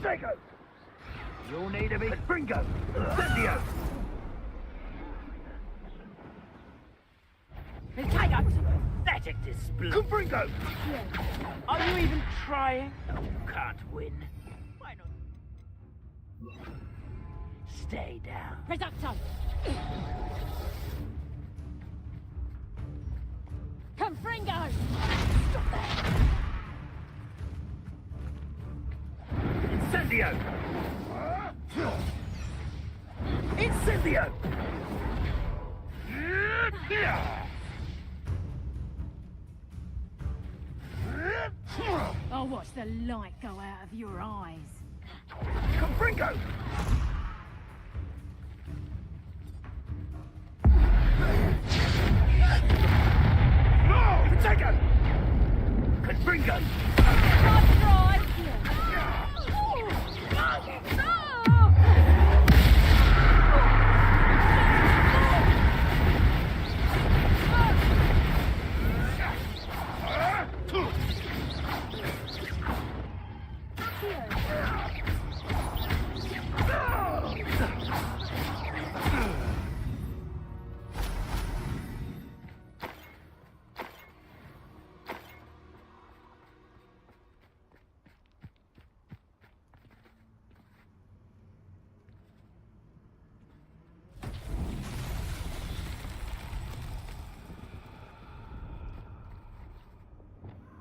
Protego! You'll need a big Bringo! Incendio! Protego! Pathetic display! Confringo! Are you even trying? You can't win. Why not? Stay down. Reducto! Confringo! Stop that. Incendio! Incendio! I'll watch the light go out of your eyes. Confringo! Protego! Confringo! Can't drive!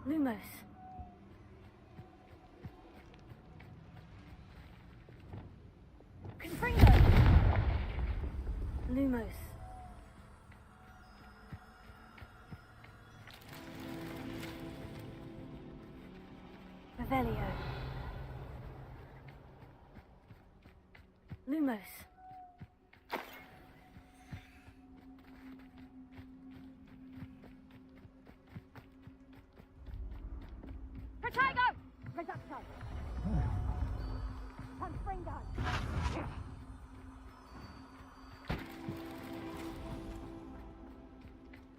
Lumos. Confringo. Lumos. Revelio. Lumos. Protego! Reducto! Confringo!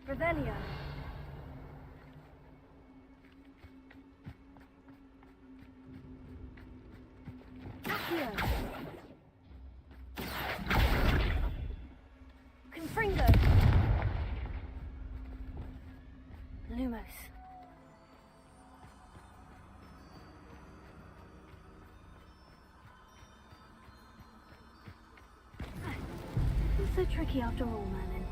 Revelio. Accio. Confringo. Lumos. It's so tricky after all, Merlin.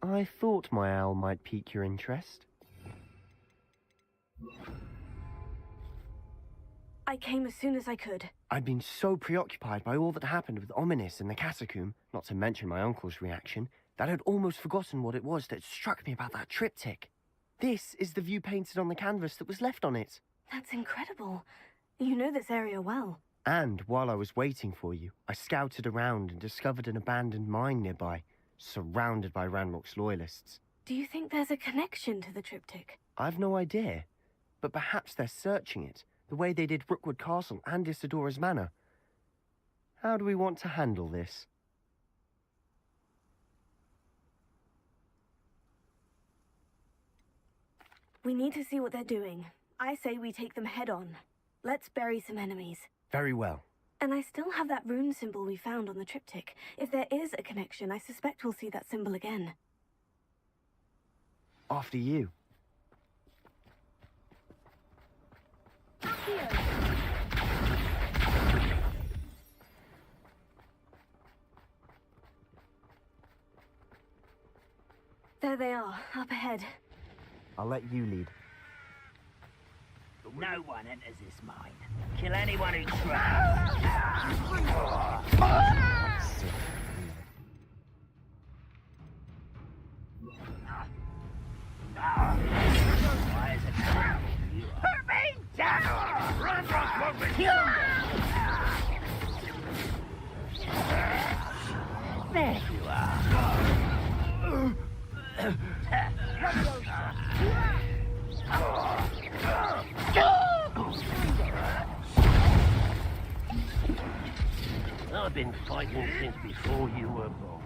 I thought my owl might pique your interest. I came as soon as I could. I'd been so preoccupied by all that happened with Ominis in the catacomb, not to mention my uncle's reaction, that I'd almost forgotten what it was that struck me about that triptych. This is the view painted on the canvas that was left on it. That's incredible. You know this area well. And while I was waiting for you, I scouted around and discovered an abandoned mine nearby, surrounded by Ranrock's loyalists. Do you think there's a connection to the triptych? I've no idea, but perhaps they're searching it, the way they did Rookwood Castle and Isidora's Manor. How do we want to handle this? We need to see what they're doing. I say we take them head on. Let's bury some enemies. Very well. And I still have that rune symbol we found on the triptych. If there is a connection, I suspect we'll see that symbol again. After you. There they are, up ahead. I'll let you lead. No one enters this mine. Kill anyone who tries. Why is it now? Put me down! Run, there you are. I've been fighting since before you were born.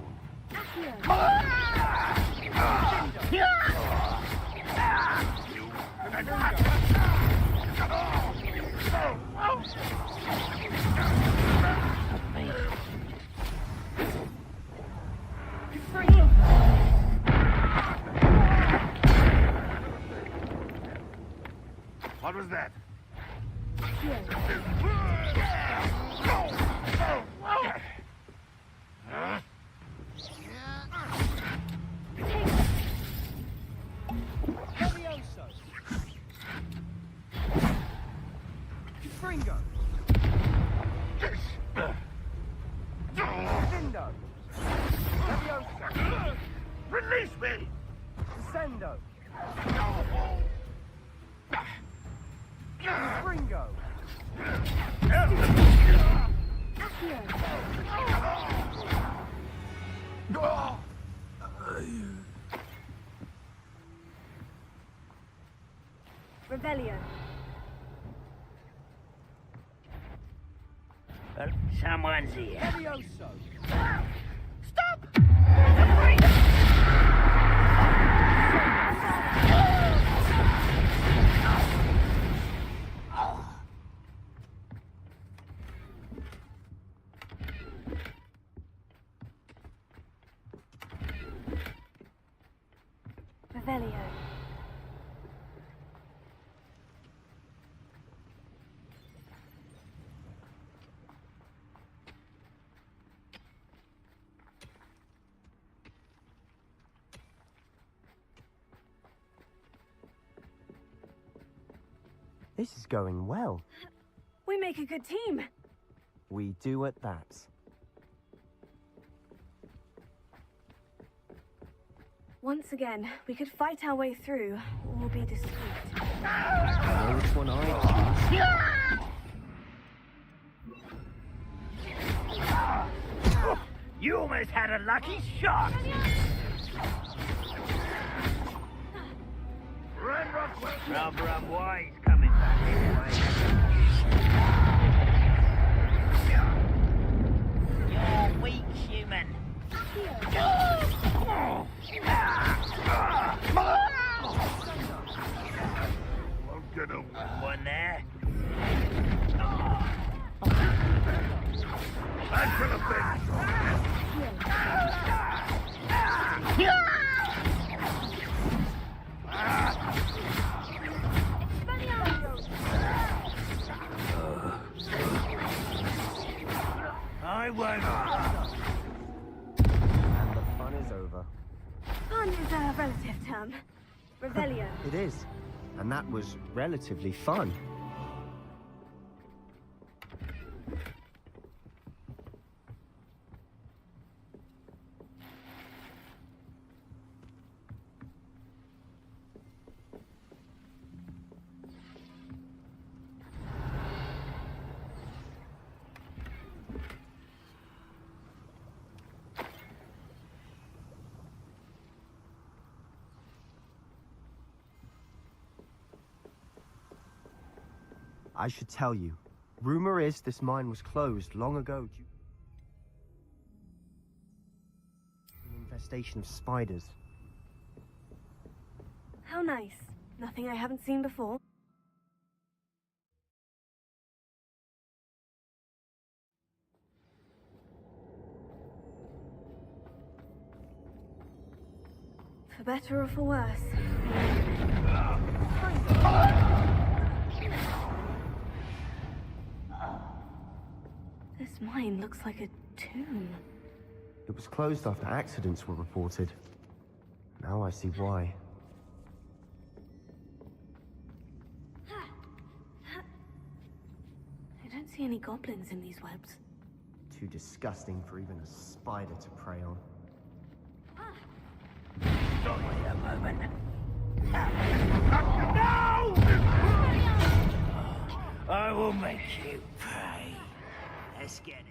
What was that? Fringo. Vindo. Leviosa. Release me! Descendo. Fringo. Revelio. Well, someone's here. Levioso. Revelio. This is going well. We make a good team. We do at that. Once again, we could fight our way through, or be discreet. I know which one I choose. You almost had a lucky shot. Run, Rockwell! Rather unwise coming back this way. You're weak, human. Won't get away. One there. Back for the bench! I won't. And the fun is over. Fun is a relative term. Revelio. It is. And that was relatively fun. I should tell you. Rumor is this mine was closed long ago due to an infestation of spiders. How nice. Nothing I haven't seen before. For better or for worse. This mine looks like a tomb. It was closed after accidents were reported. Now I see why. I don't see any goblins in these webs. Too disgusting for even a spider to prey on. Wait a moment. I will make you pay. Let's get it.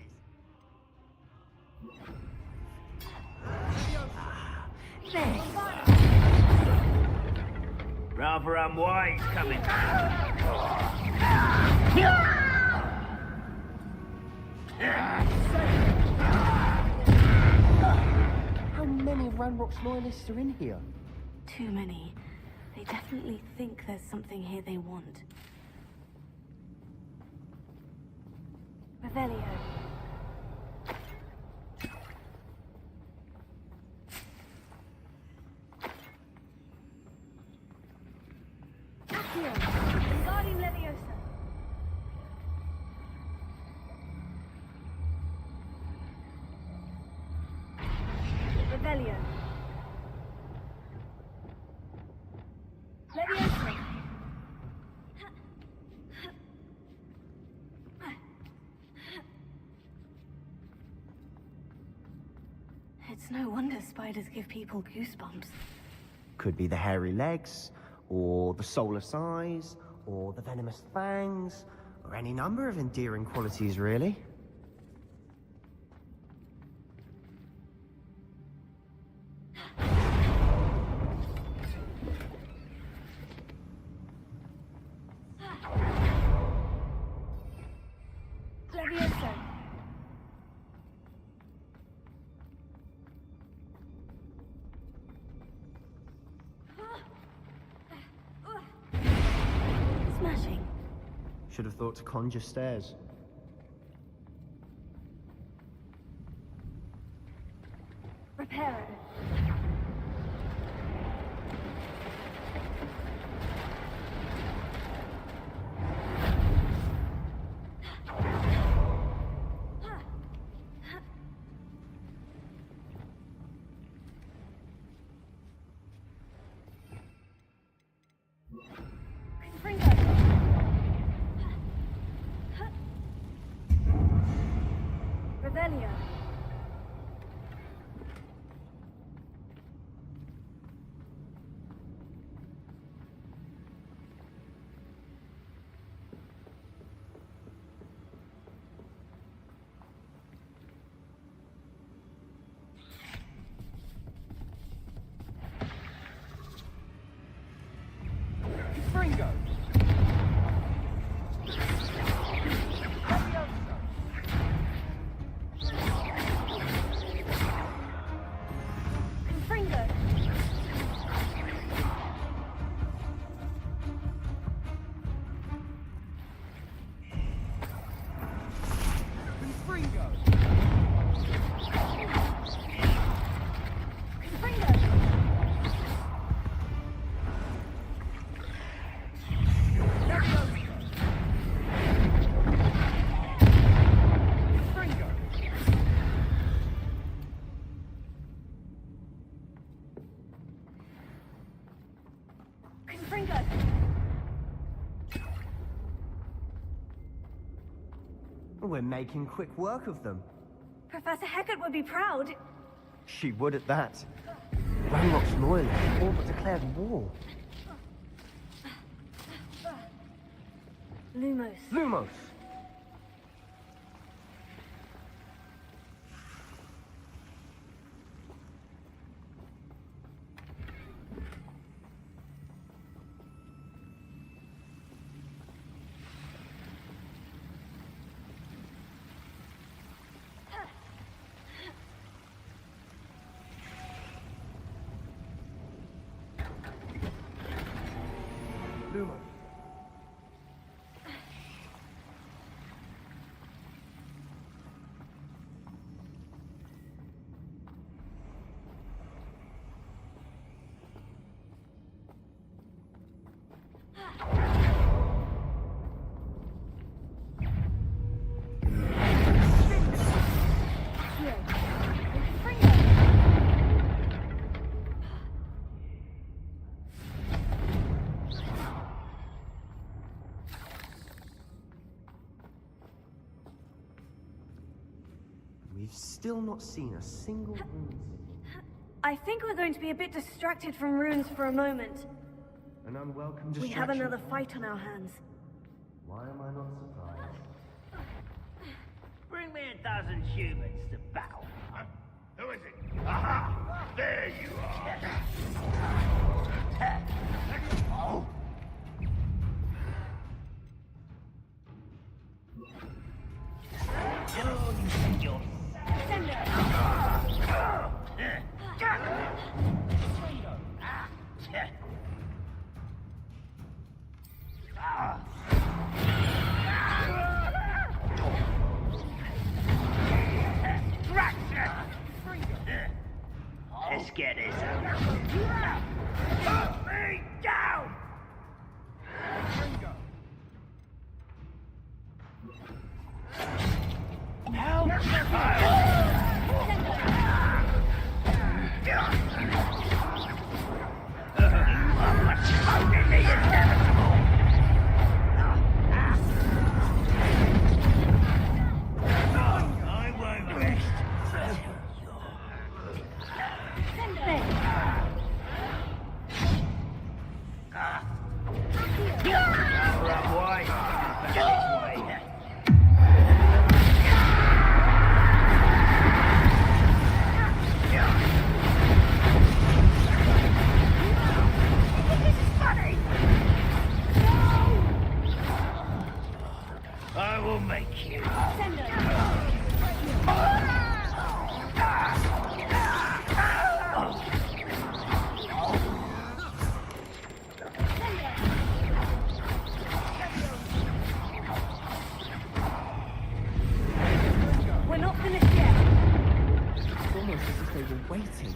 Rather unwise coming. How many of Ranrock's loyalists are in here? Too many. They definitely think there's something here they want. Revelio. Accio. Wingardium Leviosa. Revelio. Leviosa. It's no wonder spiders give people goosebumps. Could be the hairy legs, or the soulless eyes, or the venomous fangs, or any number of endearing qualities, really. Leviosa. Smashing. Should have thought to conjure stairs. Reparo. Confringo. Revelio. Fringo. Confringo. Fringo. Confringo. Fringo. Confringo. We're making quick work of them. Professor Hecat would be proud. She would at that. Ranrock's loyalists all but declared war. Lumos. Lumos! Lumos. We've still not seen a single rune symbol. I think we're going to be a bit distracted from runes for a moment. An unwelcome We distraction. have another fight on our hands. Why am I not surprised? Bring me 1,000 humans to battle. Who is it? Aha! There you are. Oh. Let's get this over. Put me down! Help! You are postponing the inevitable! I won't rest. Right, this way. I will make you. We're not finished yet. It's almost as if they were waiting.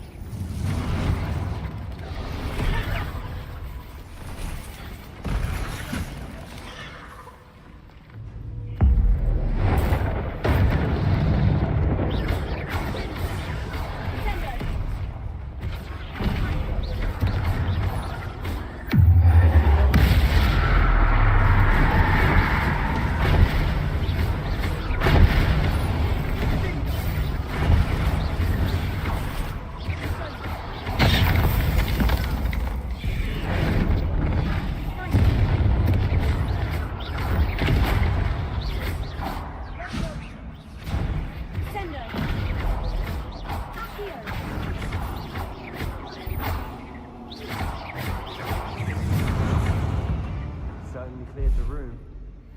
Certainly cleared the room.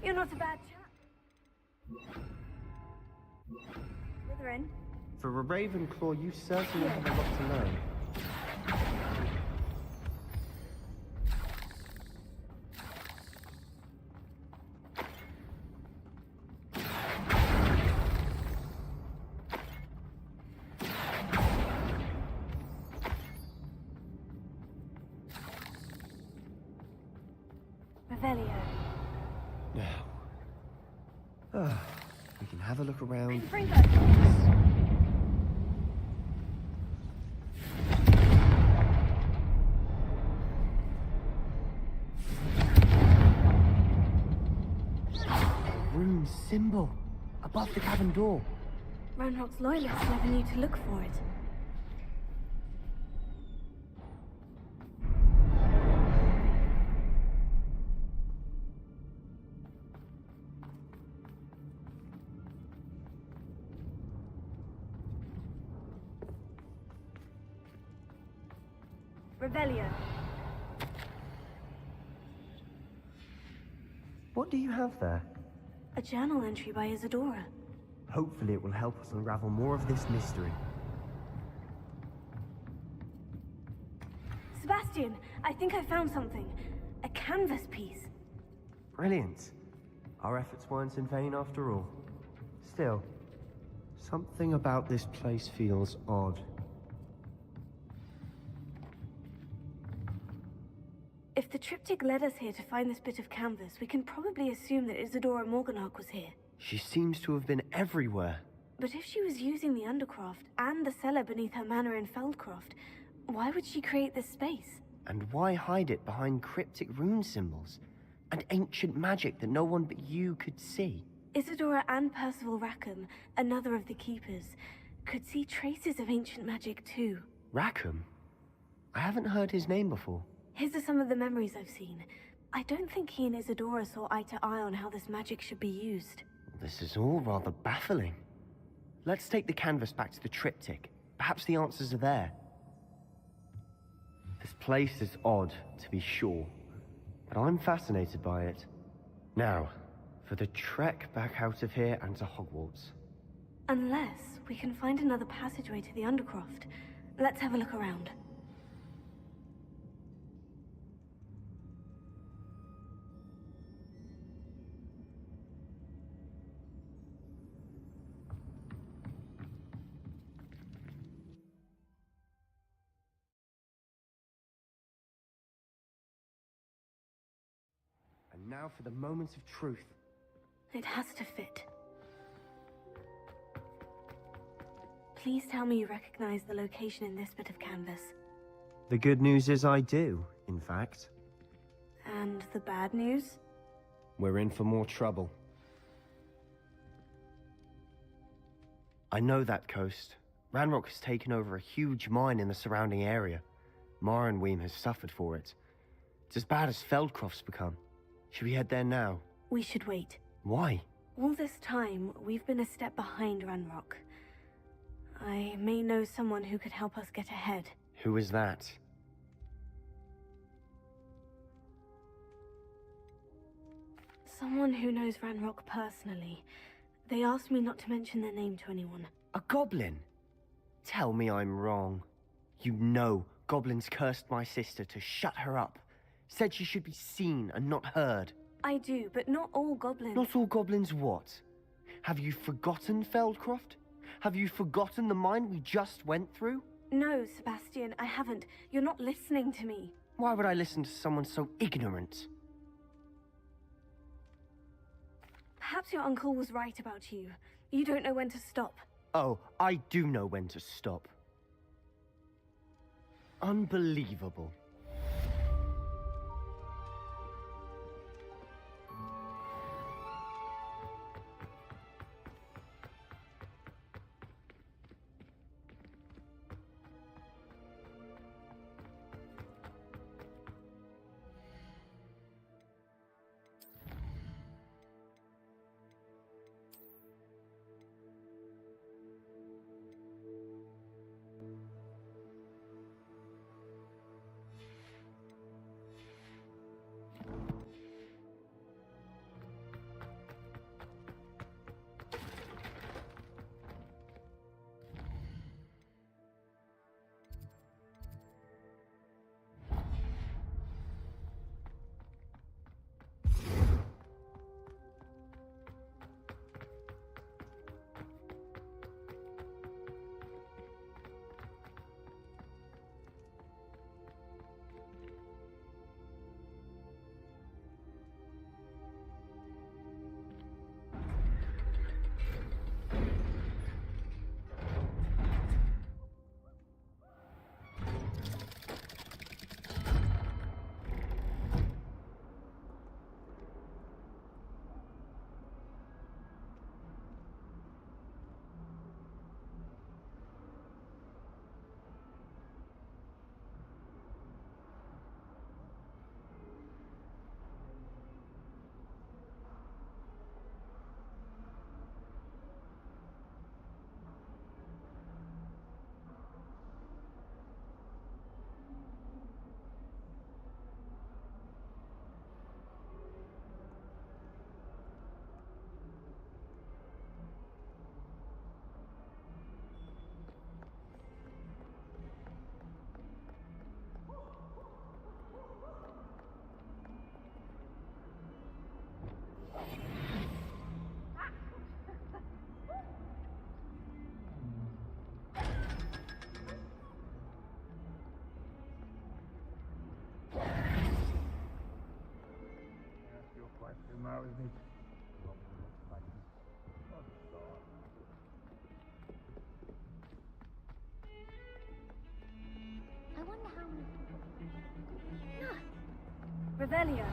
You're not a bad chap. Slytherin. For a Ravenclaw, you certainly have a lot to learn. Revelio. Now, we can have a look around. Fringo. Rune symbol above the cabin door. Ranrock's loyalists never knew to look for it. Revelio. What do you have there? A journal entry by Isadora. Hopefully it will help us unravel more of this mystery. Sebastian, I think I found something. A canvas piece. Brilliant. Our efforts weren't in vain after all. Still, something about this place feels odd. If the triptych led us here to find this bit of canvas, we can probably assume that Isadora Morganach was here. She seems to have been everywhere. But if she was using the Undercroft and the cellar beneath her manor in Feldcroft, why would she create this space? And why hide it behind cryptic rune symbols? And ancient magic that no one but you could see? Isadora and Percival Rackham, another of the Keepers, could see traces of ancient magic too. Rackham? I haven't heard his name before. His are some of the memories I've seen. I don't think he and Isadora saw eye to eye on how this magic should be used. This is all rather baffling. Let's take the canvas back to the triptych. Perhaps the answers are there. This place is odd, to be sure, but I'm fascinated by it. Now, for the trek back out of here and to Hogwarts. Unless we can find another passageway to the Undercroft. Let's have a look around. And now for the moments of truth. It has to fit. Please tell me you recognize the location in this bit of canvas. The good news is I do, in fact. And the bad news? We're in for more trouble. I know that coast. Ranrock has taken over a huge mine in the surrounding area. Mornweem has suffered for it. It's as bad as Feldcroft's become. Should we head there now? We should wait. Why? All this time, we've been a step behind Ranrock. I may know someone who could help us get ahead. Who is that? Someone who knows Ranrock personally. They asked me not to mention their name to anyone. A goblin? Tell me I'm wrong. You know goblins cursed my sister to shut her up. Said she should be seen and not heard. I do, but not all goblins. Not all goblins what? Have you forgotten Feldcroft? Have you forgotten the mine we just went through? No, Sebastian, I haven't. You're not listening to me. Why would I listen to someone so ignorant? Perhaps your uncle was right about you. You don't know when to stop. Oh, I do know when to stop. Unbelievable. I wonder how many... Look! Revelio.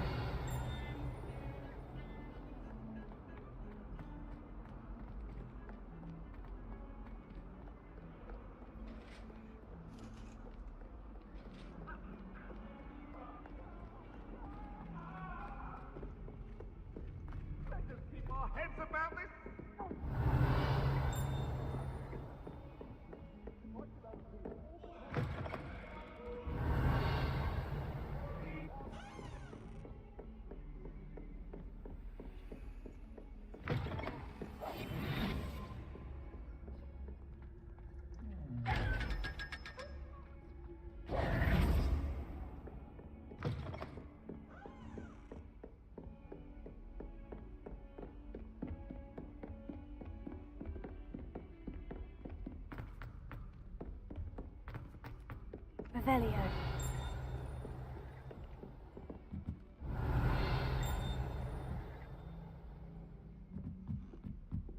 Revelio.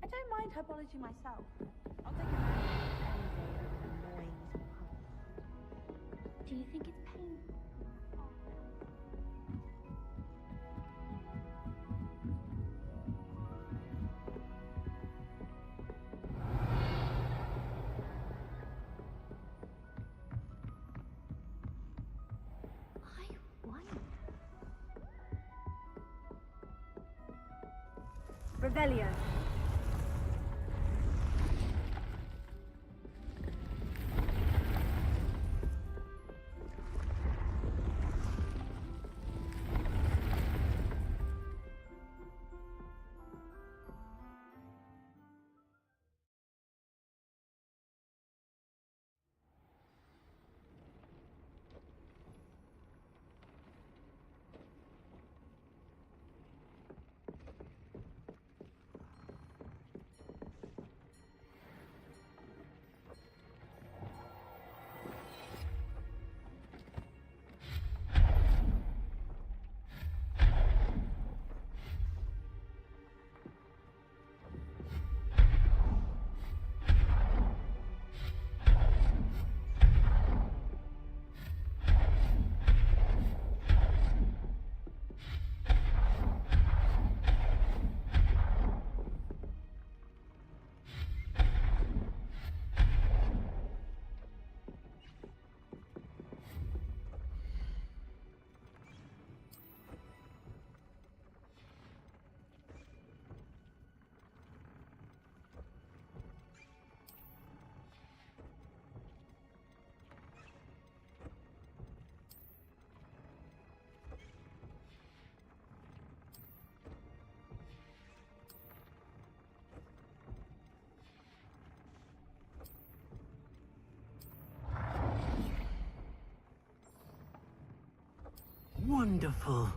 I don't mind typology myself. I'll take a man any day over an annoying little puzzle. Do you think it's painful? I wonder. Revelio. Wonderful.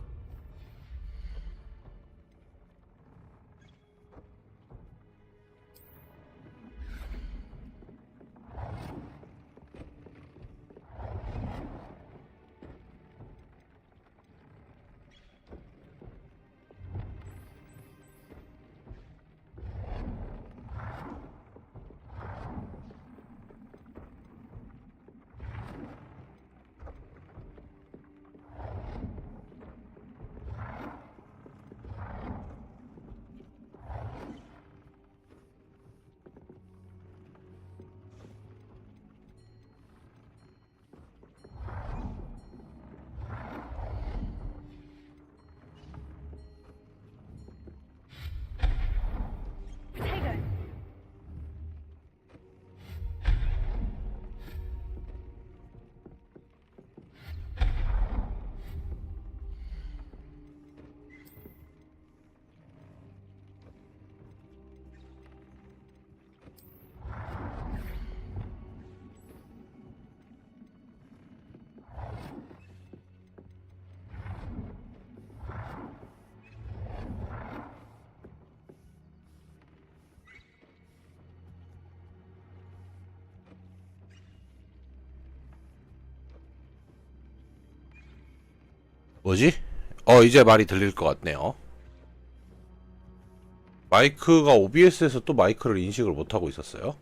Potato. 뭐지? 이제 말이 들릴 것 같네요. 마이크가 OBS에서 또 마이크를 인식을 못하고 있었어요.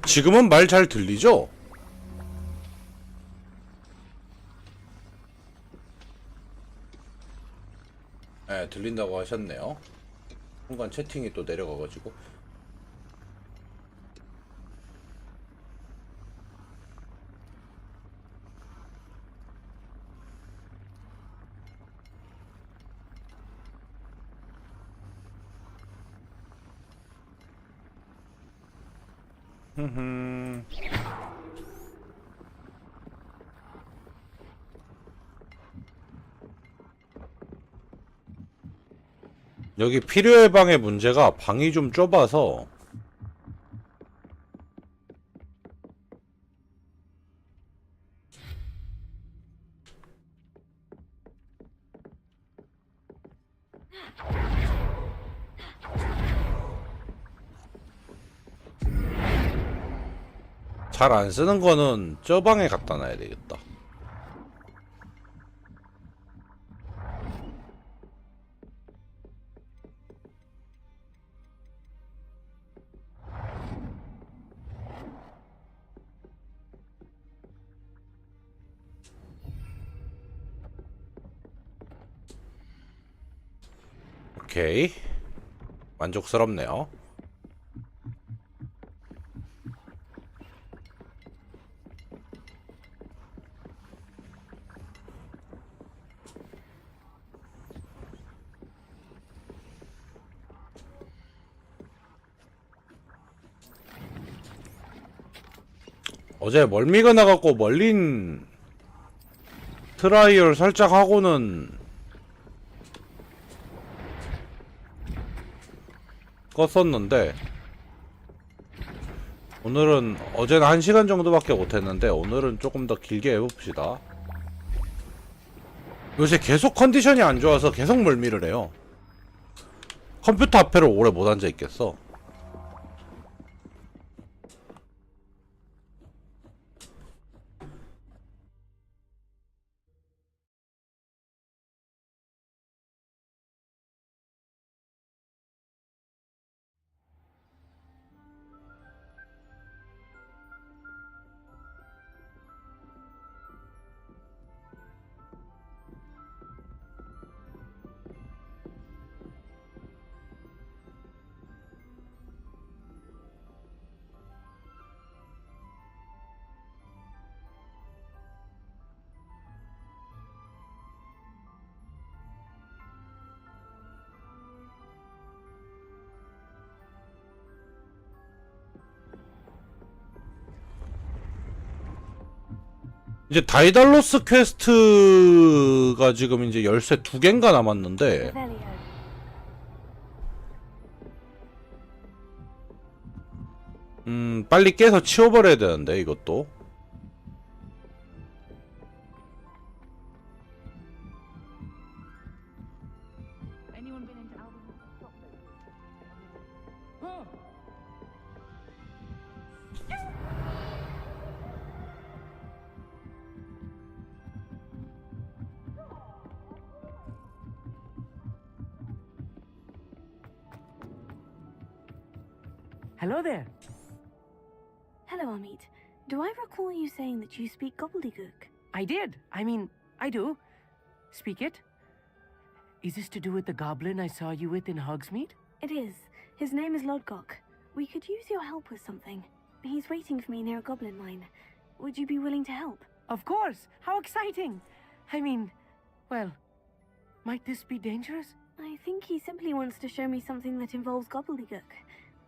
지금은 말 잘 들리죠? 네, 들린다고 하셨네요. 순간 채팅이 또 내려가가지고. 여기 필요의 방의 문제가 방이 좀 좁아서 잘 안 쓰는 거는 저 방에 갖다 놔야 되겠다. 오케이. 만족스럽네요. 어제 멀미가 나갖고 멀린 트라이얼 살짝 하고는 껐었는데 오늘은 어제는 1시간 정도밖에 못했는데 오늘은 조금 더 길게 해봅시다. 요새 계속 컨디션이 안 좋아서 계속 멀미를 해요. 컴퓨터 앞에를 오래 못 앉아있겠어. 이제 다이달로스 퀘스트가 지금 이제 열쇠 2개인가 남았는데 빨리 깨서 치워버려야 되는데 이것도 Hello there. Hello, Amit. Do I recall you saying that you speak gobbledygook? I did. I mean, I do. Speak it. Is this to do with the goblin I saw you with in Hogsmeade? It is. His name is Lodgok. We could use your help with something. He's waiting for me near a goblin mine. Would you be willing to help? Of course. How exciting. I mean, well, might this be dangerous? I think he simply wants to show me something that involves gobbledygook.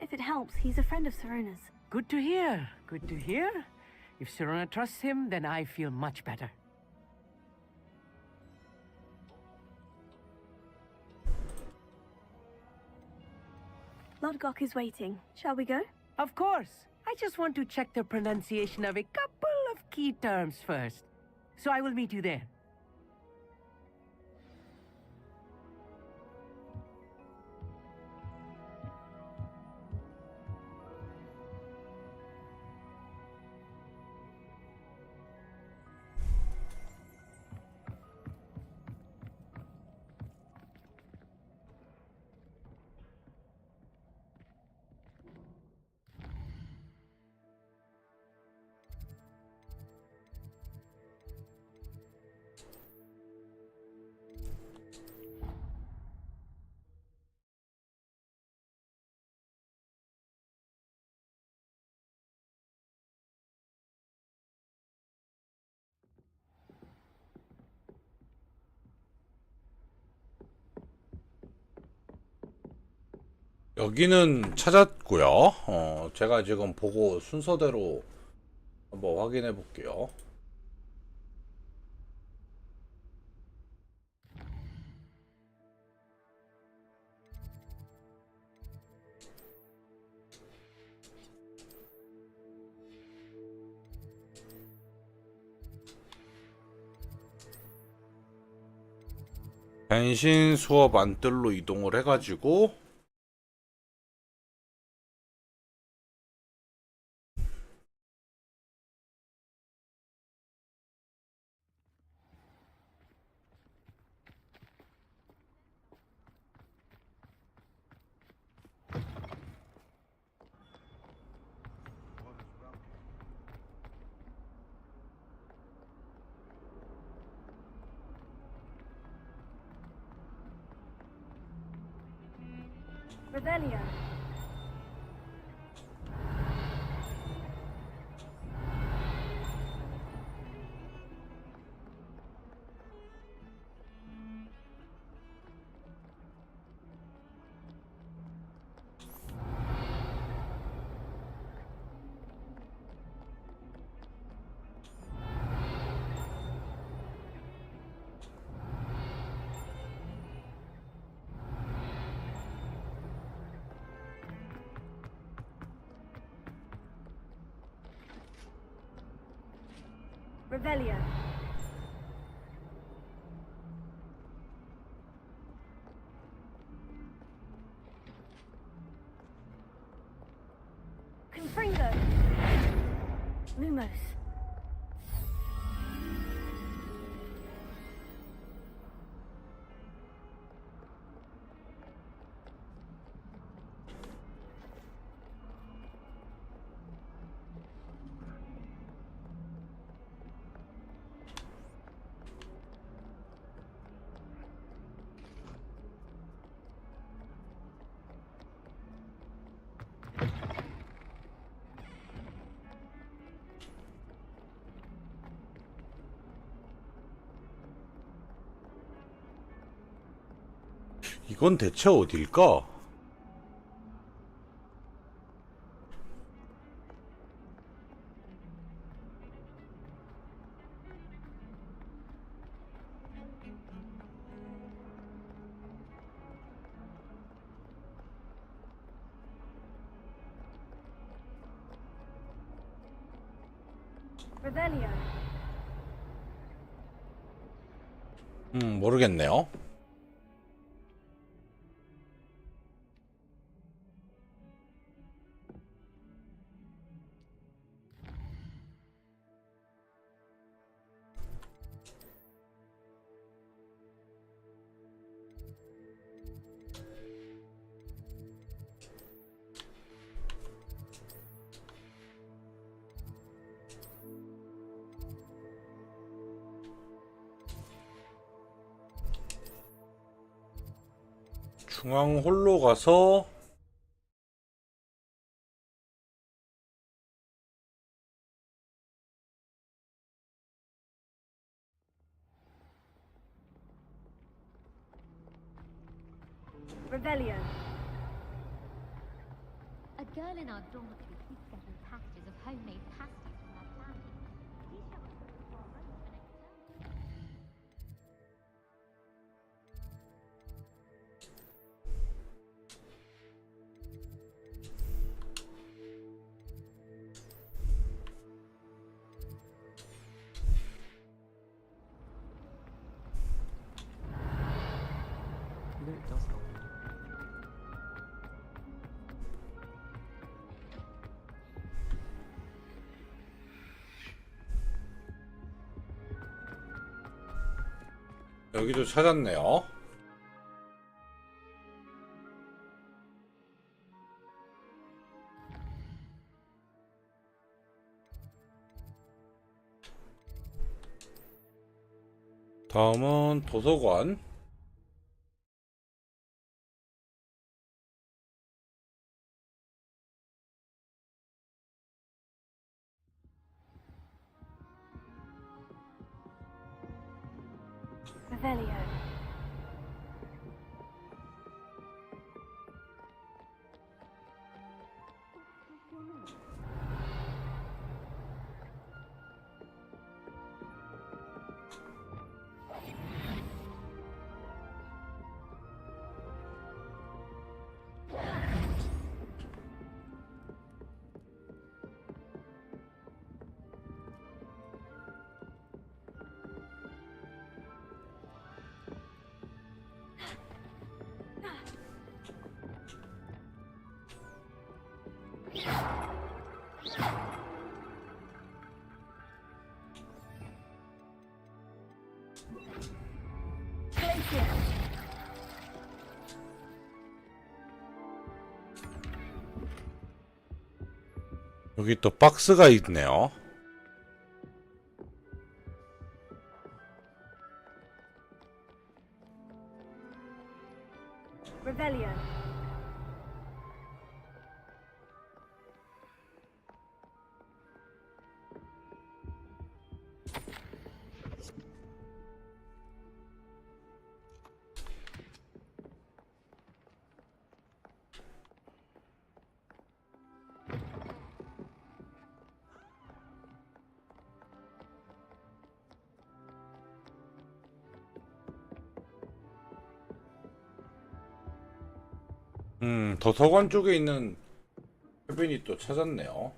If it helps, he's a friend of Serona's. Good to hear. Good to hear. If Serona trusts him, then I feel much better. Lodgok is waiting. Shall we go? Of course. I just want to check the pronunciation of a couple of key terms first. So I will meet you there. 여기는 찾았고요. 제가 지금 보고 순서대로 한번 확인해 볼게요. 변신 수업 안뜰로 이동을 해가지고 Revelio. Revelio. Confringo. Lumos. 이건 대체 어딜까? Revelio. 모르겠네요. 중앙 홀로 가서 Revelio. A girl in our dormitory keeps getting packages of homemade pasties from her family. These shops are for our own You know, it does help. 여기도 찾았네요. 다음은 도서관. Revelio. 여기 또 박스가 있네요. Revelio. 도서관 쪽에 있는 해변이 또 찾았네요.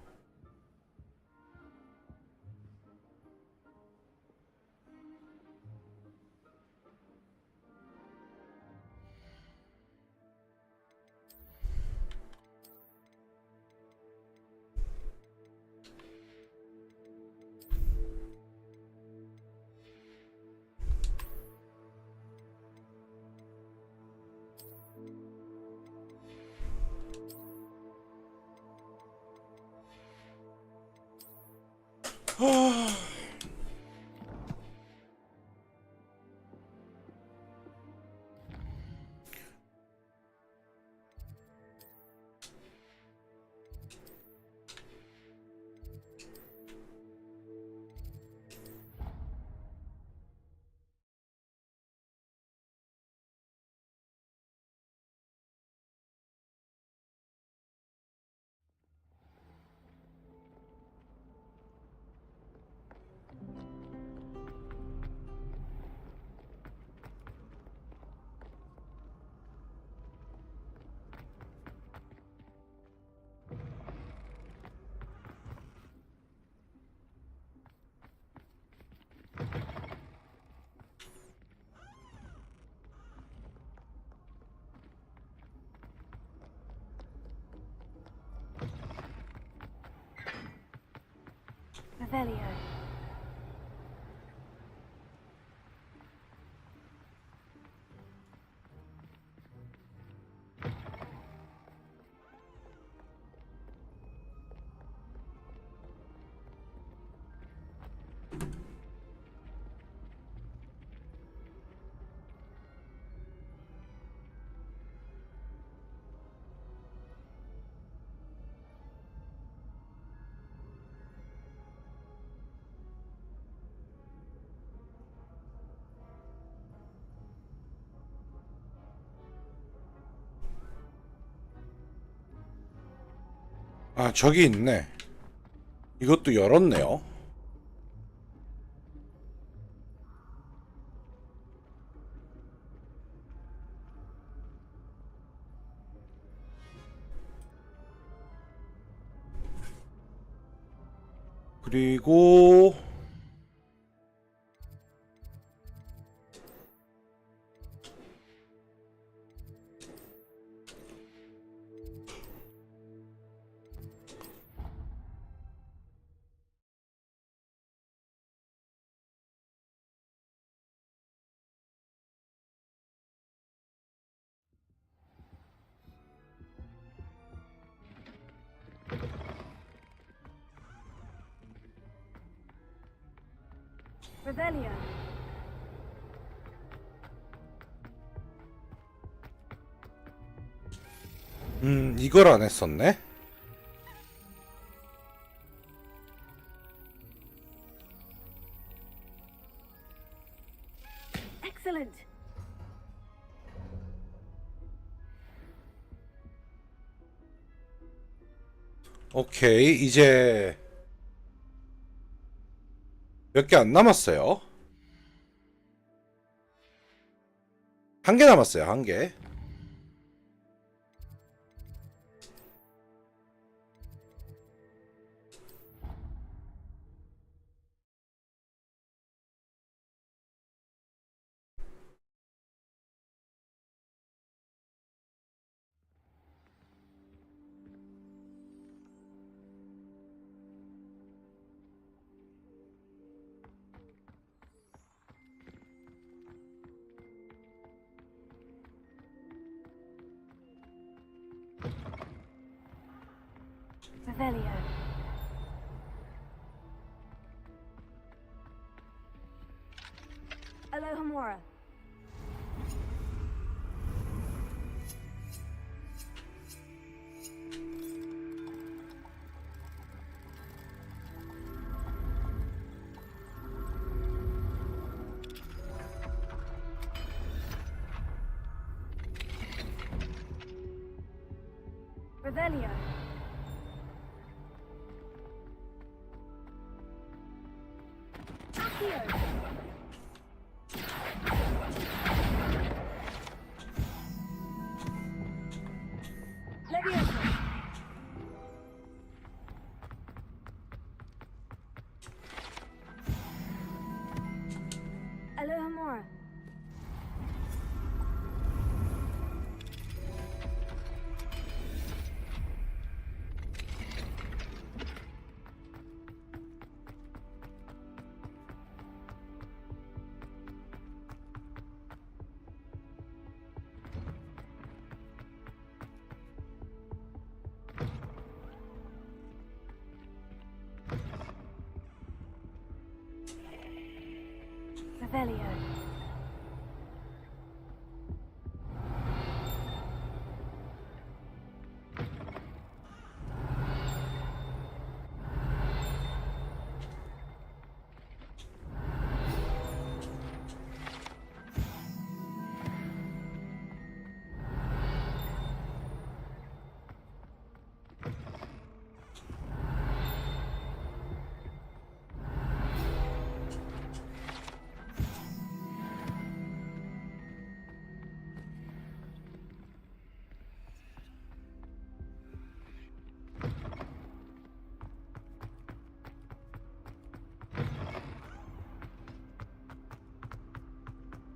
Revelio. 아, 저기 있네. 이것도 열었네요. 그리고 Revelio. 이걸 안 했었네. Excellent. 오케이, 이제 몇 개 안 남았어요. 한 개 남았어요, 한 개. Revelio. Alohomora. Revelio. Accio. Leviosa. Alohomora. Revelio.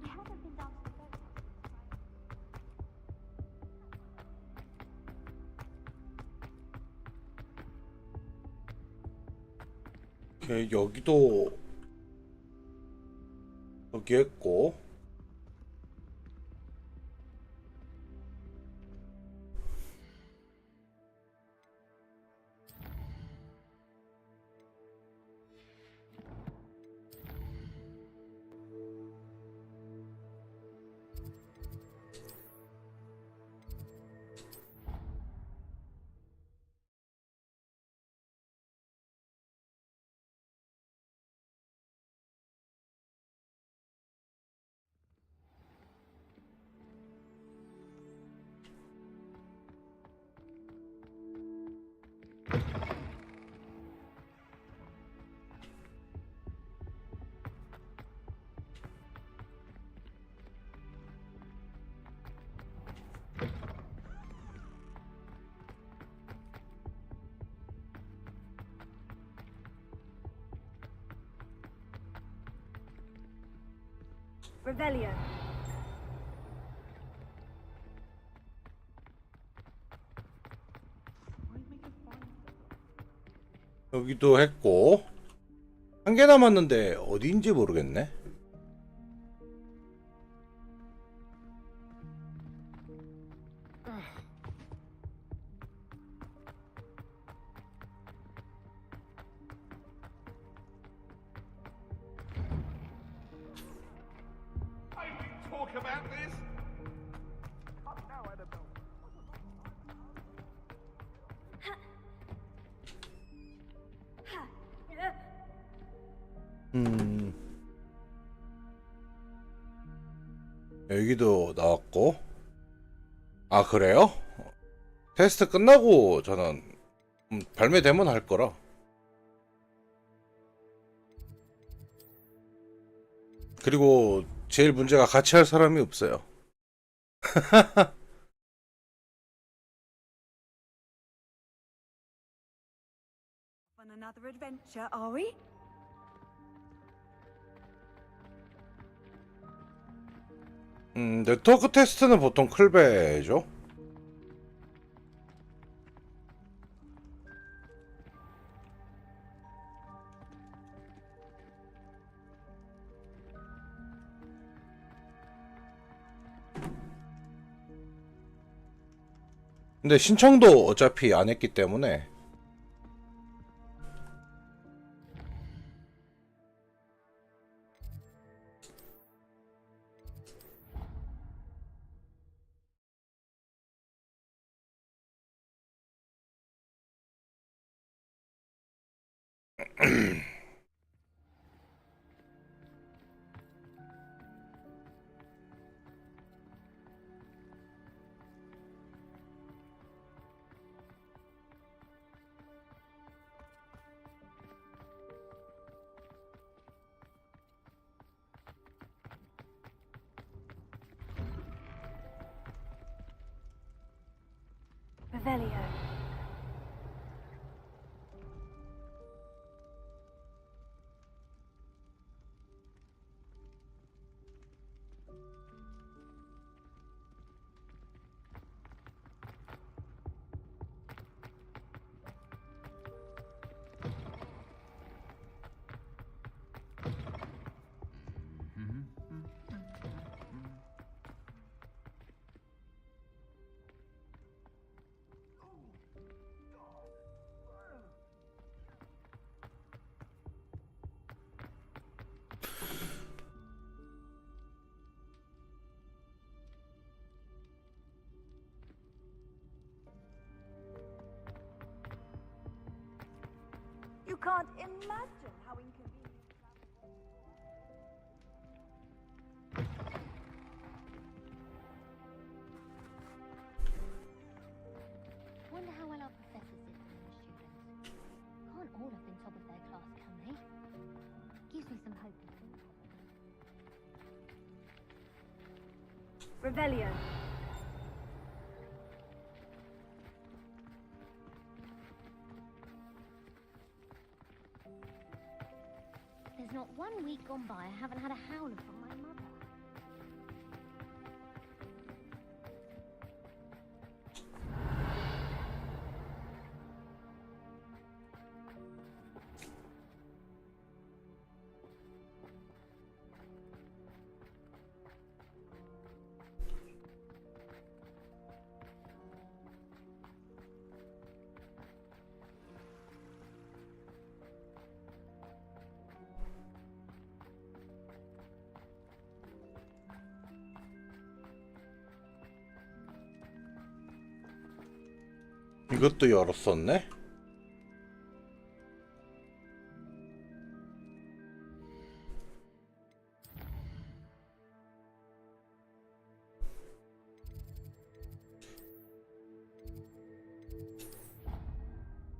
We haven't been down to the boat. 오케이, 여기도 여기 했고 Revelio. 여기도 했고 한 개 남았는데 어디인지 모르겠네. Talk about this? No, I don't know. 여기도 나왔고. 아, 그래요? 테스트 끝나고 저는 발매되면 할 거라. 그리고 제일 문제가 같이 할 사람이 없어요. On another adventure, are we? 네트워크 테스트는 보통 클베죠. 근데 신청도 어차피 안 했기 때문에 Revelio. You can't imagine how inconvenient. Wonder how well our professors did with the students. Can't all have been top of their class, can they? Gives me some hope. Revelio. There's not one week gone by I haven't had a howler from my mother. 이것도 열었었네?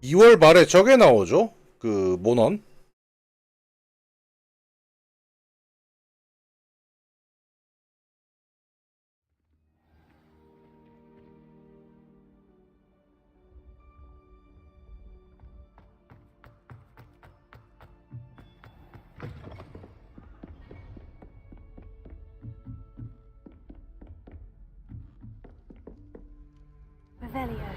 (2월) 말에 저게 나오죠? 그 모넌? Revelio.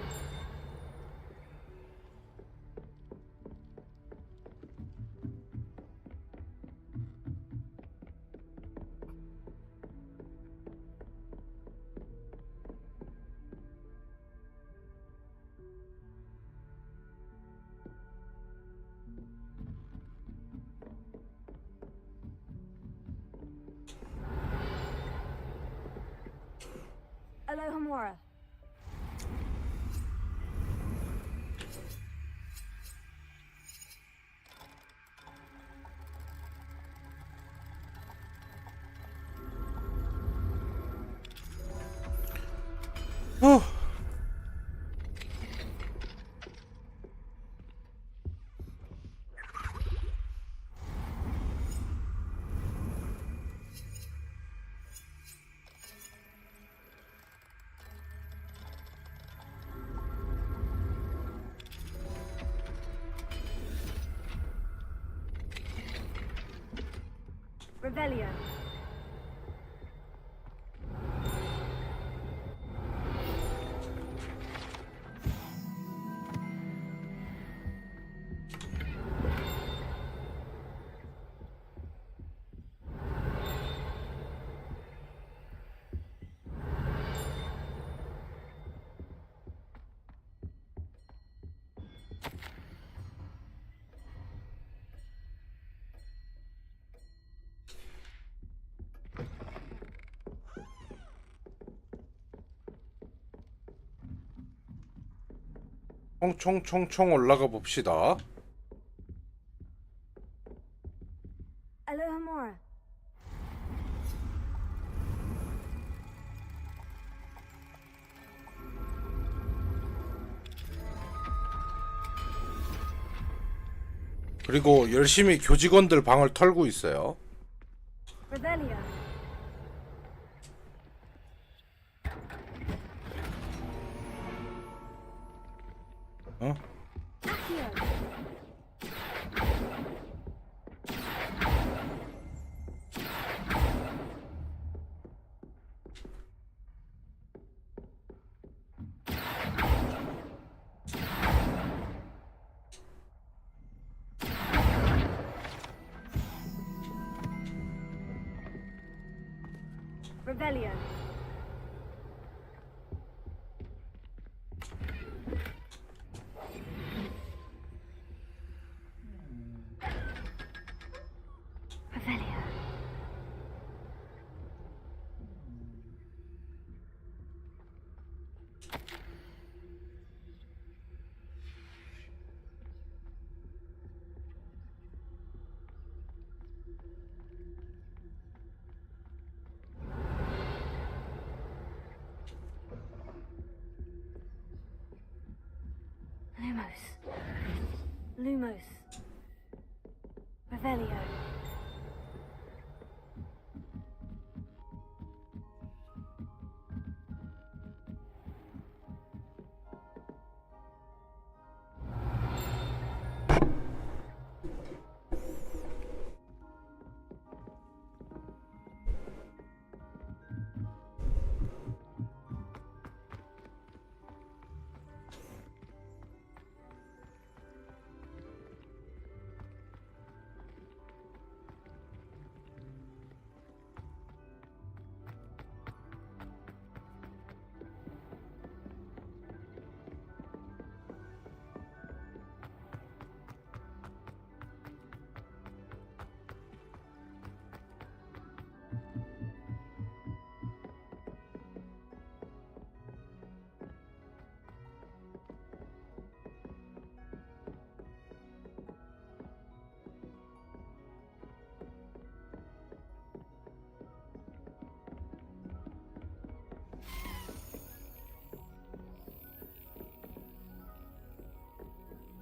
Alohomora. Revelio. 총총총총 올라가 봅시다. Alohomora. 그리고 열심히 교직원들 방을 털고 있어요. Revelio. 어? Accio. Revelio. Revelio. Lumos. Revelio.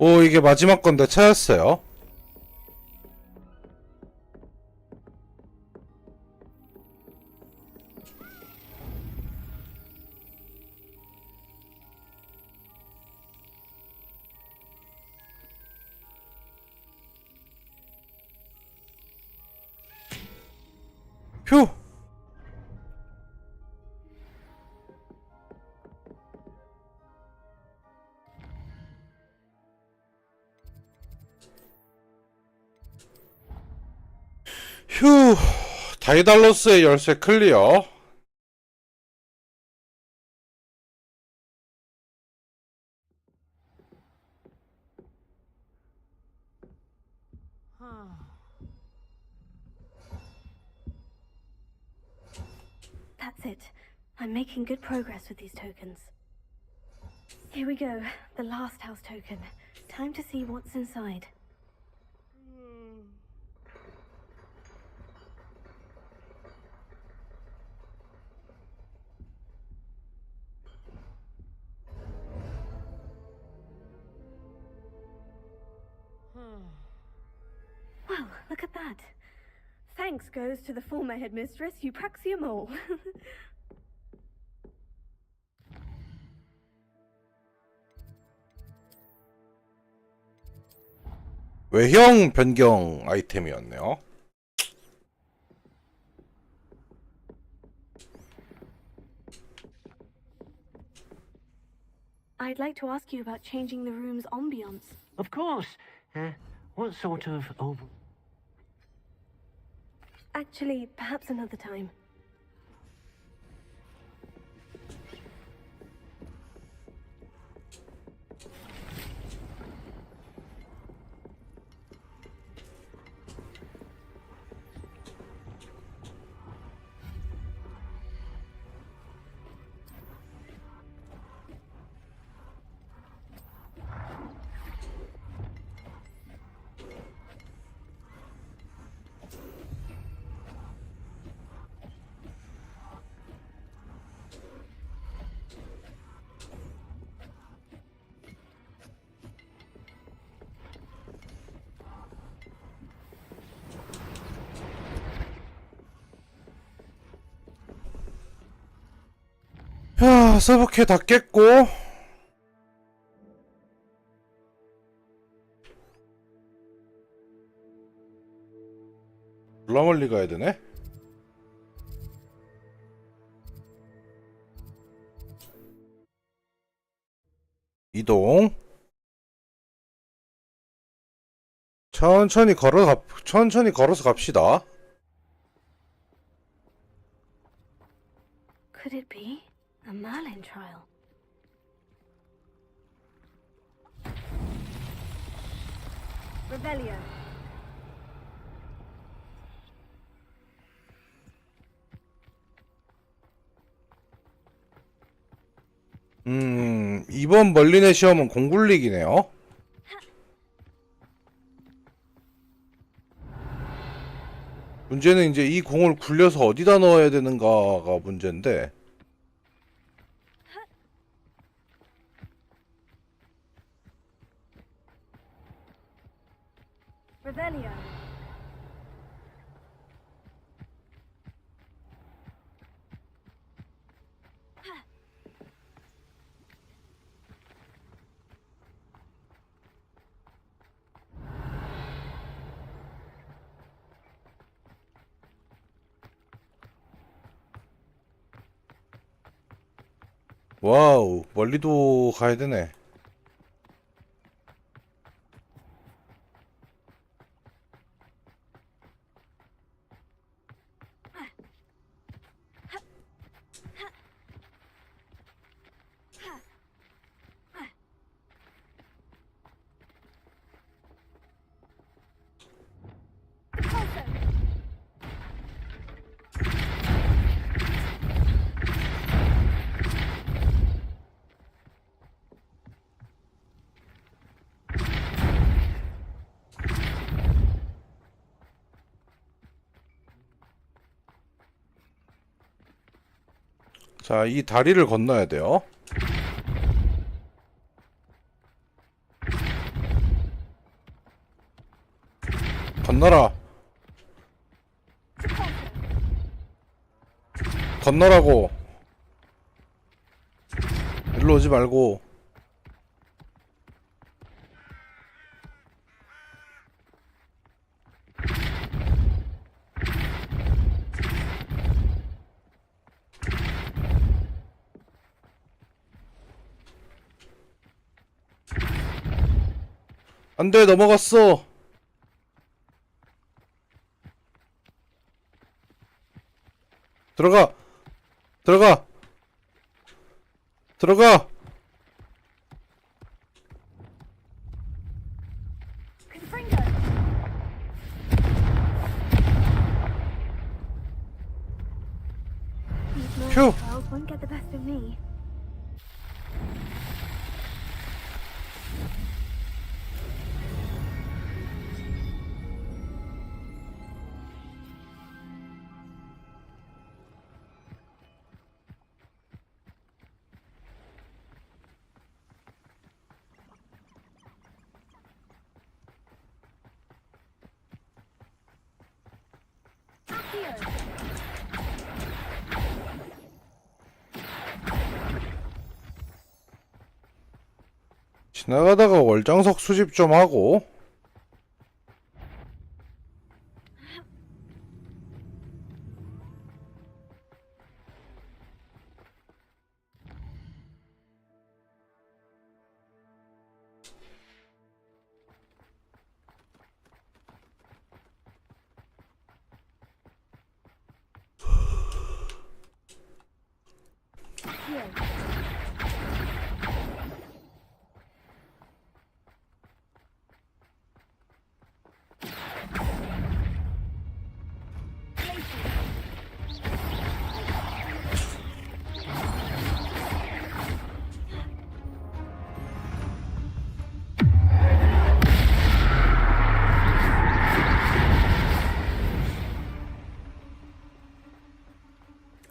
오, 이게 마지막 건데 찾았어요. 휴! 휴, 다이달로스의 열쇠 클리어. That's it. I'm making good progress with these tokens. Here we go. The last house token. Time to see what's inside. Well, look at that. Thanks goes to the former headmistress, Eupraxia Mole. 외형 변경 아이템이었네요. I'd like to ask you about changing the room's ambiance. Of course. What sort of over... Actually, perhaps another time. 서브캐 다 깼고 졸라 멀리 가야 되네. 이동. 천천히 걸어서 갑시다. Could it be a Merlin trial? Rebellion. 이번 멀린의 시험은 공굴릭이네요. 문제는 이제 이 공을 굴려서 어디다 넣어야 되는가가 문제인데. Rebellion. 와우, 멀리도 가야 되네. 자, 이 다리를 건너야 돼요. 건너라. 건너라고. 일로 오지 말고. 안돼, 넘어갔어. 들어가. 들어가. 들어가. Confringo. These Merlin Phew. trials won't get the best of me. 지나가다가 월장석 수집 좀 하고.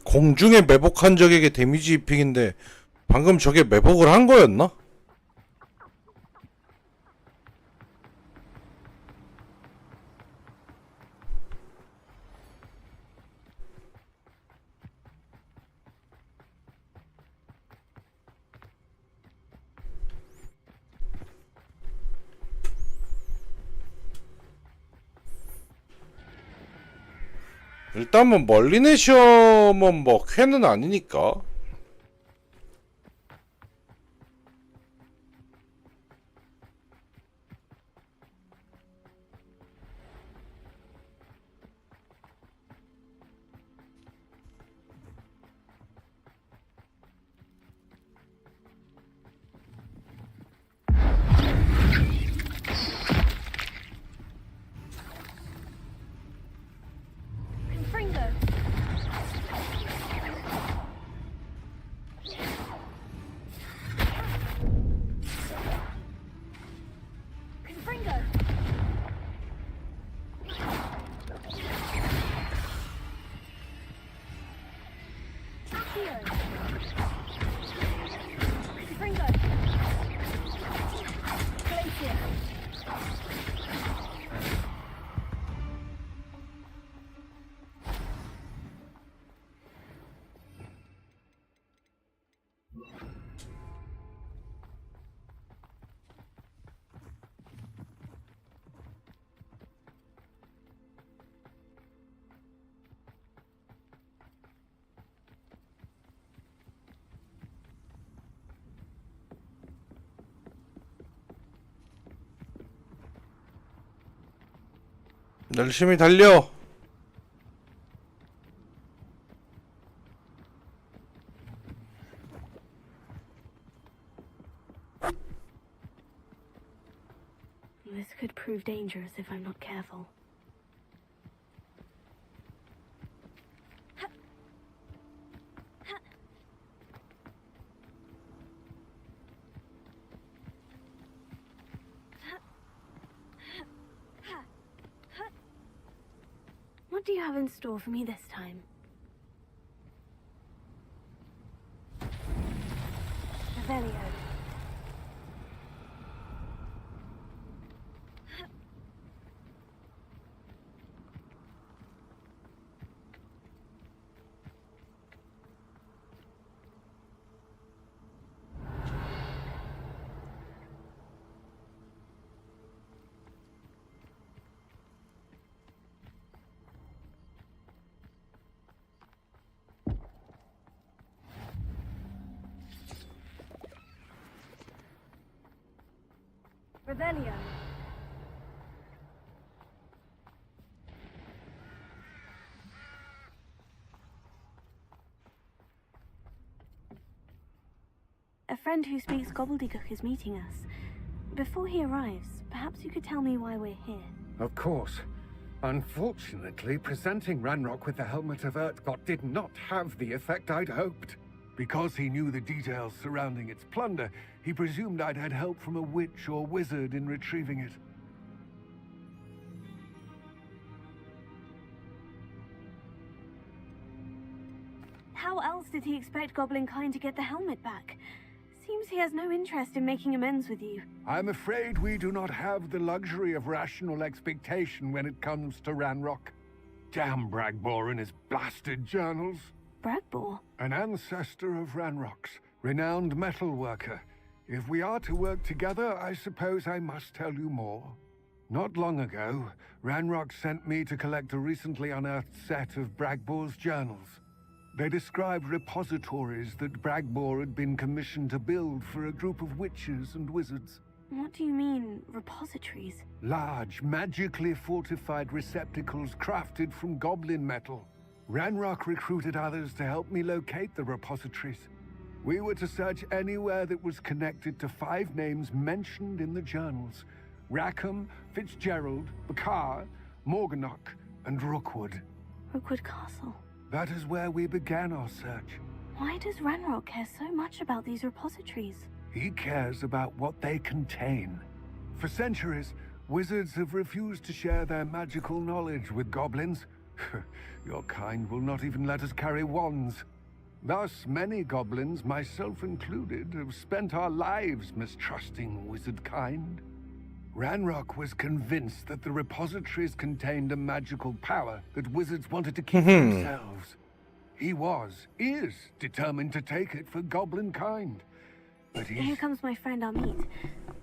공중에 매복한 적에게 데미지 입히기인데 방금 저게 매복을 한 거였나? 일단 뭐 멀리 내시험은 뭐 쾌는 아니니까. Confringo. Confringo. Accio. Confringo. Glacier. 열심히 달려. This could prove dangerous if I'm not careful. What do you have in store for me this time? Revelio. Revelio. A friend who speaks gobbledygook is meeting us. Before he arrives, perhaps you could tell me why we're here. Of course. Unfortunately, presenting Ranrock with the Helmet of Urtkot did not have the effect I'd hoped. Because he knew the details surrounding its plunder, he presumed I'd had help from a witch or wizard in retrieving it. How else did he expect Goblinkind to get the helmet back? Seems he has no interest in making amends with you. I'm afraid we do not have the luxury of rational expectation when it comes to Ranrock. Damn Bragbor and his blasted journals. Bragbor? An ancestor of Ranrock's, renowned metal worker. If we are to work together, I suppose I must tell you more. Not long ago, Ranrock sent me to collect a recently unearthed set of Bragbor's journals. They described repositories that Bragbor had been commissioned to build for a group of witches and wizards. What do you mean, repositories? Large, magically fortified receptacles crafted from goblin metal. Ranrock recruited others to help me locate the repositories. We were to search anywhere that was connected to 5 names mentioned in the journals. Rackham, Fitzgerald, Bakar, Morganach, and Rookwood. Rookwood Castle. That is where we began our search. Why does Ranrock care so much about these repositories? He cares about what they contain. For centuries, wizards have refused to share their magical knowledge with goblins. Your kind will not even let us carry wands. Thus, many goblins, myself included, have spent our lives mistrusting wizard kind. Ranrock was convinced that the repositories contained a magical power that wizards wanted to keep for themselves. He is determined to take it for goblin kind. But Here comes my friend Amit.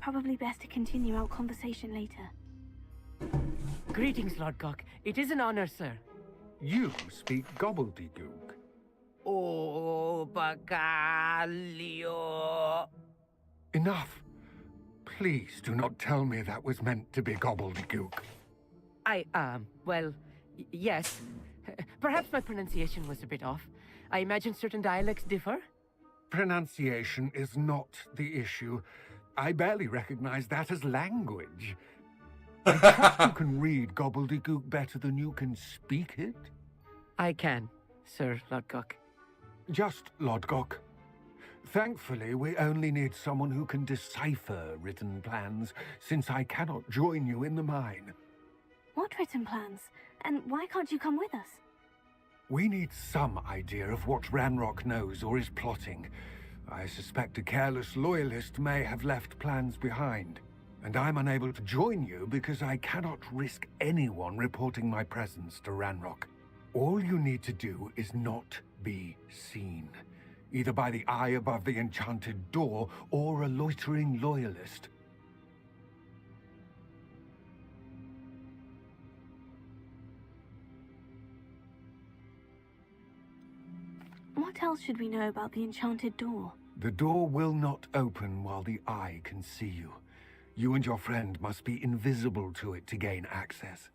Probably best to continue our conversation later. Greetings, Lord Cock. It is an honor, sir. You speak gobbledygook. Oh, bacalio. Enough. Please do not tell me that was meant to be gobbledygook. Well, yes. Perhaps my pronunciation was a bit off. I imagine certain dialects differ. Pronunciation is not the issue. I barely recognize that as language. I trust you can read gobbledygook better than you can speak it. I can, Sir Lodgok. Just Lodgok. Thankfully, we only need someone who can decipher written plans, since I cannot join you in the mine. What written plans? And why can't you come with us? We need some idea of what Ranrock knows or is plotting. I suspect a careless loyalist may have left plans behind. And I'm unable to join you because I cannot risk anyone reporting my presence to Ranrock. All you need to do is not be seen, either by the eye above the enchanted door or a loitering loyalist. What else should we know about the enchanted door? The door will not open while the eye can see you. You and your friend must be invisible to it to gain access.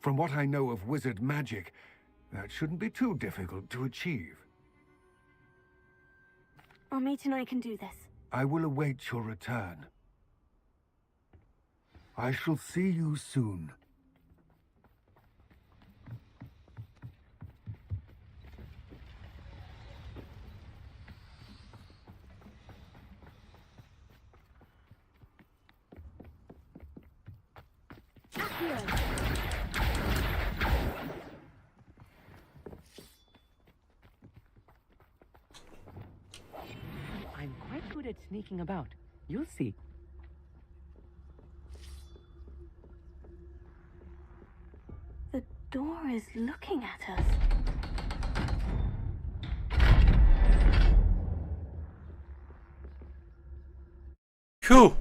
From what I know of wizard magic, that shouldn't be too difficult to achieve. Our mate and I can do this. I will await your return. I shall see you soon. I'm quite good at sneaking about. You'll see. The door is looking at us. 휴!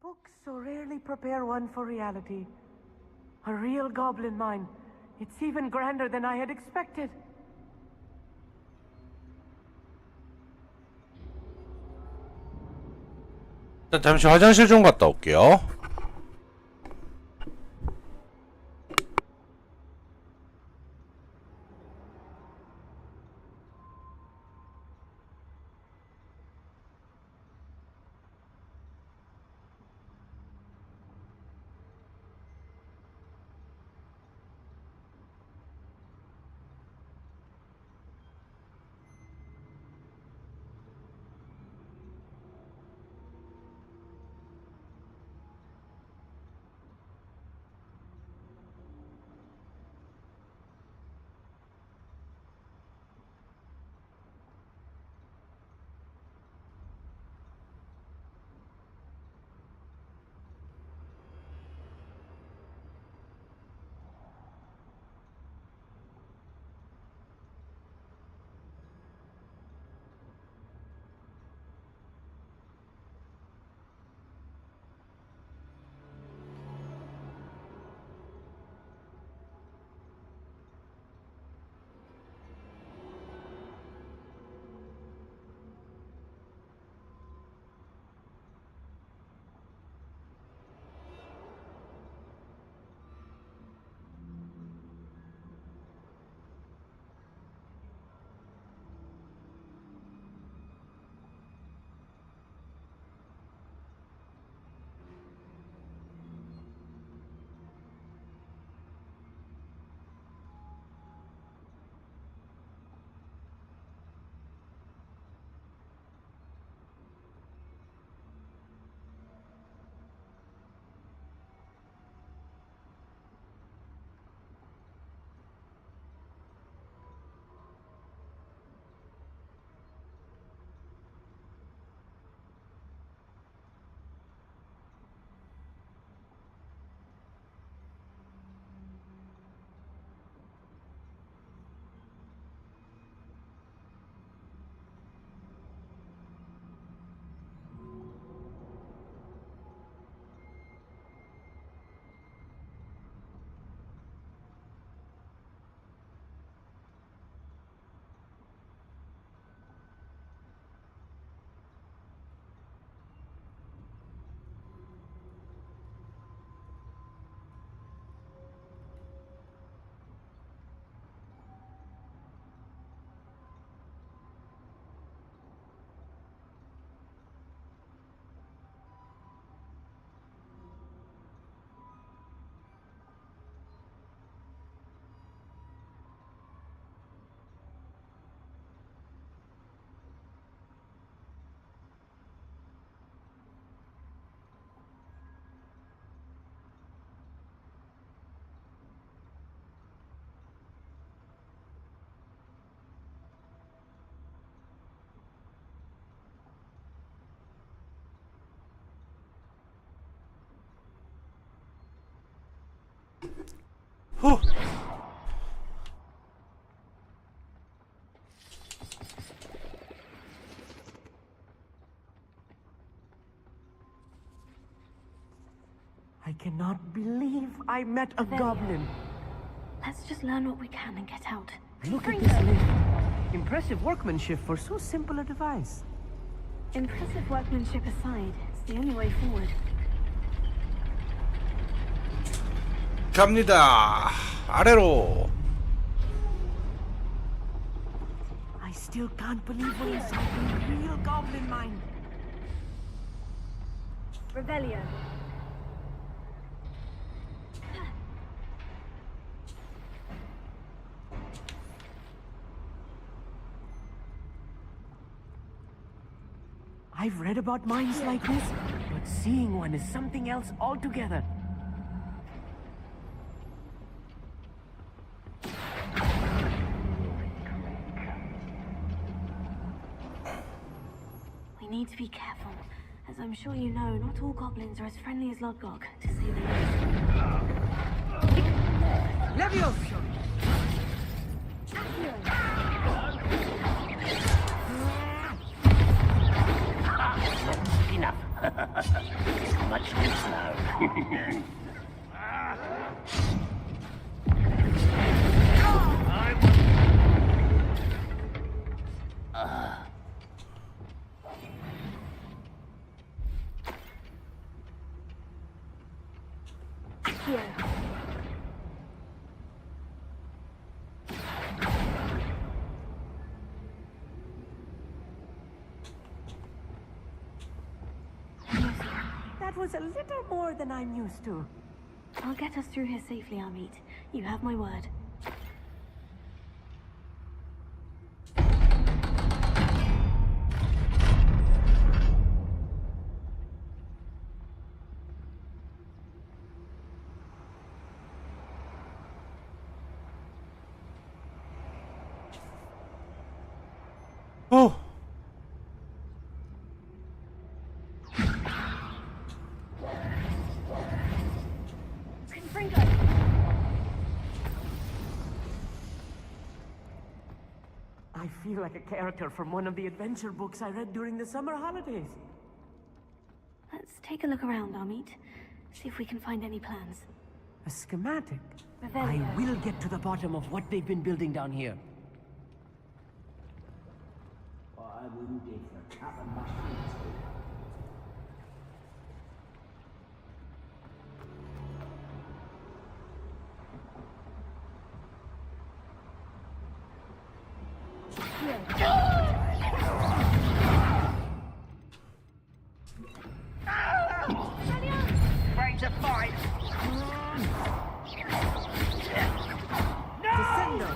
Books so rarely prepare one for reality. A real goblin mine. It's even grander than I had expected. 일단 잠시 화장실 좀 갔다 올게요. 후. I cannot believe I met a goblin. Let's just learn what we can and get out. Look at this lift. Impressive workmanship for so simple a device. Impressive workmanship aside, it's the only way forward. 갑니다. 아래로. I still can't believe we're inside a real goblin mine. Revelio. I've read about mines like this, but seeing one is something else altogether. We need to be careful. As I'm sure you know, not all goblins are as friendly as Lodgok, to say the least. Leviosa! Enough. Much too slow. Here. That was a little more than I'm used to. I'll get us through here safely, Amit. You have my word. 어. I feel like a character from one of the adventure books I read during the summer holidays. Let's take a look around, Amit. See if we can find any plans. A schematic. I Revelio. will get to the bottom of what they've been building down here. I wouldn't give for a cup of mushrooms. Ready to fight. Descendo!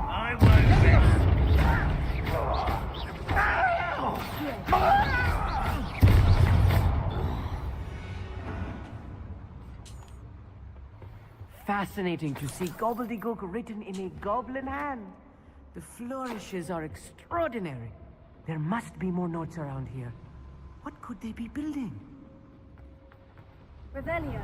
I won't miss. Fascinating to see gobbledygook written in a goblin hand. The flourishes are extraordinary. There must be more notes around here. What could they be building? Revelio.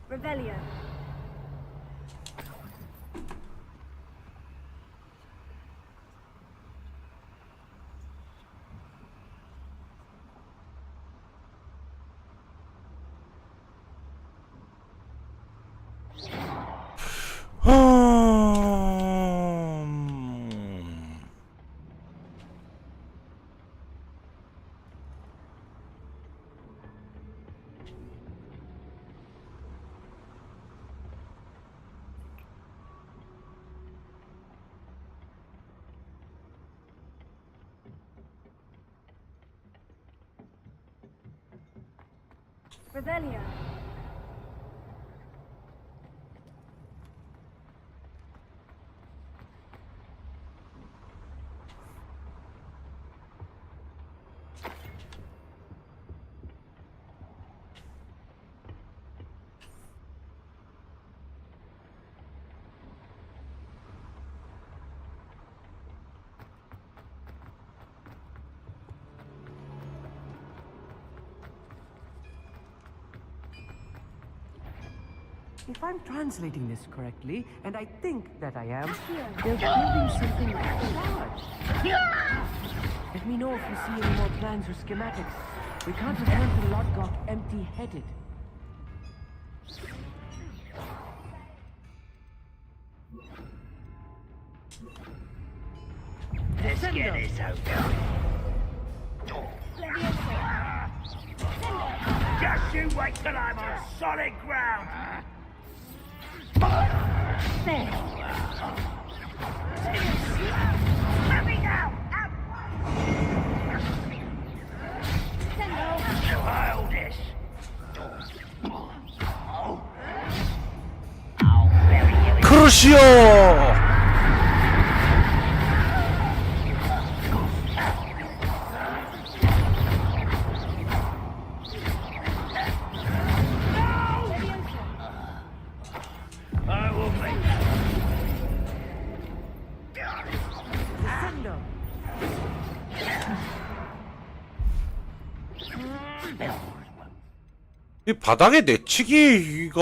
Revelio. Revelio. If I'm translating this correctly, and I think that I am, they're building something large. Let me know if you see any more plans or schematics. We can't return to Lodgok empty-headed. Let's get this over. Just you wait till I'm on solid ground. There. Let me go. Hold this. I'll bury you in 크루시오! I will make Descendo. 이 바닥에 내치기가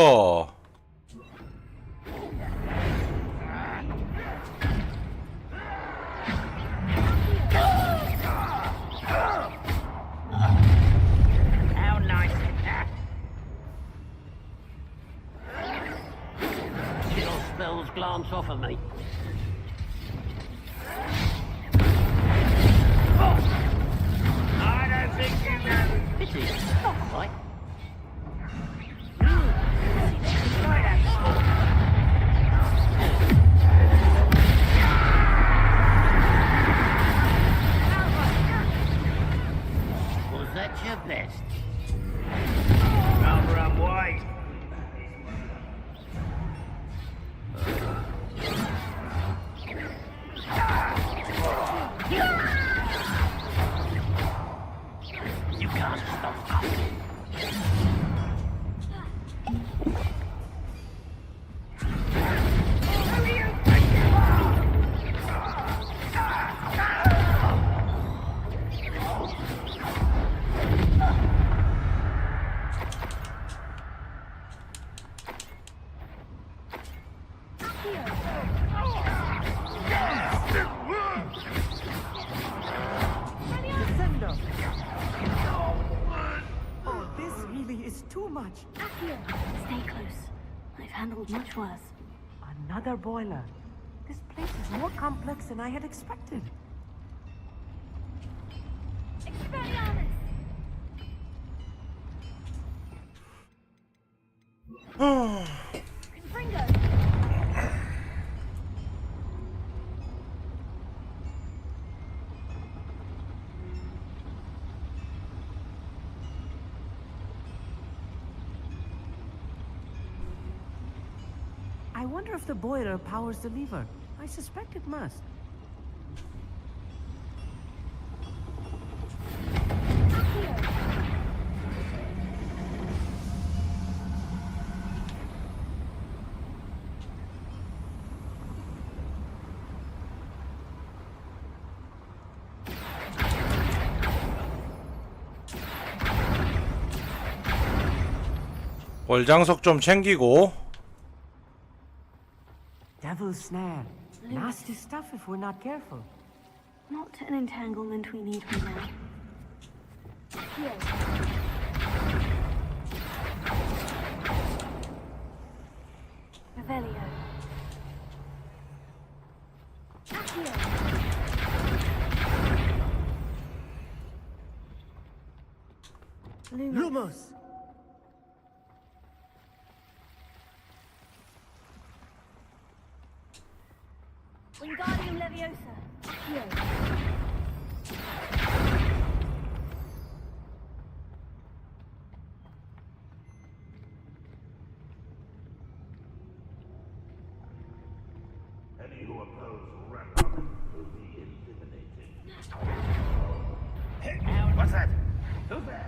How nice is that? Little spells glance off of me. I don't think you know. This is not right. Was that your best? Rather unwise. You can't stop us. Descendo. Oh, this really is too much. Stay close. I've handled much worse. Another boiler. This place is more complex than I had expected. Expelliarmus! Confringo! I wonder if the boiler powers the lever. I suspect it must. 월장석 좀 챙기고 Devil's snare. Nasty stuff if we're not careful. Not an entanglement we need right now. Here. Revelio. Here. Lumos! Wingardium Leviosa. Here. What's that? Who's there?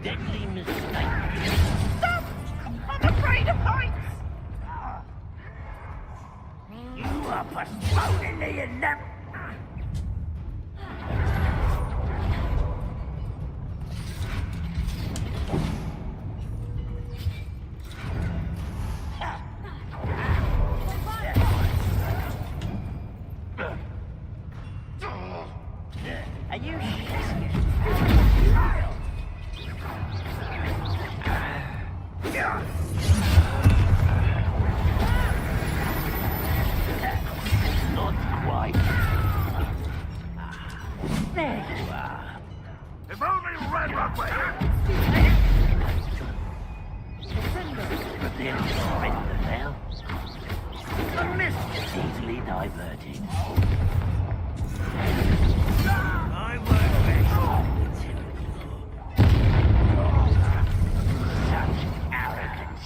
Deadly mistake. Stop! I'm afraid of heights! You are postponing in them. Are you not quite. There you are. If only Red Rock were here. But then you're in the bell. The mist is easily diverted. I won't rest until such arrogance.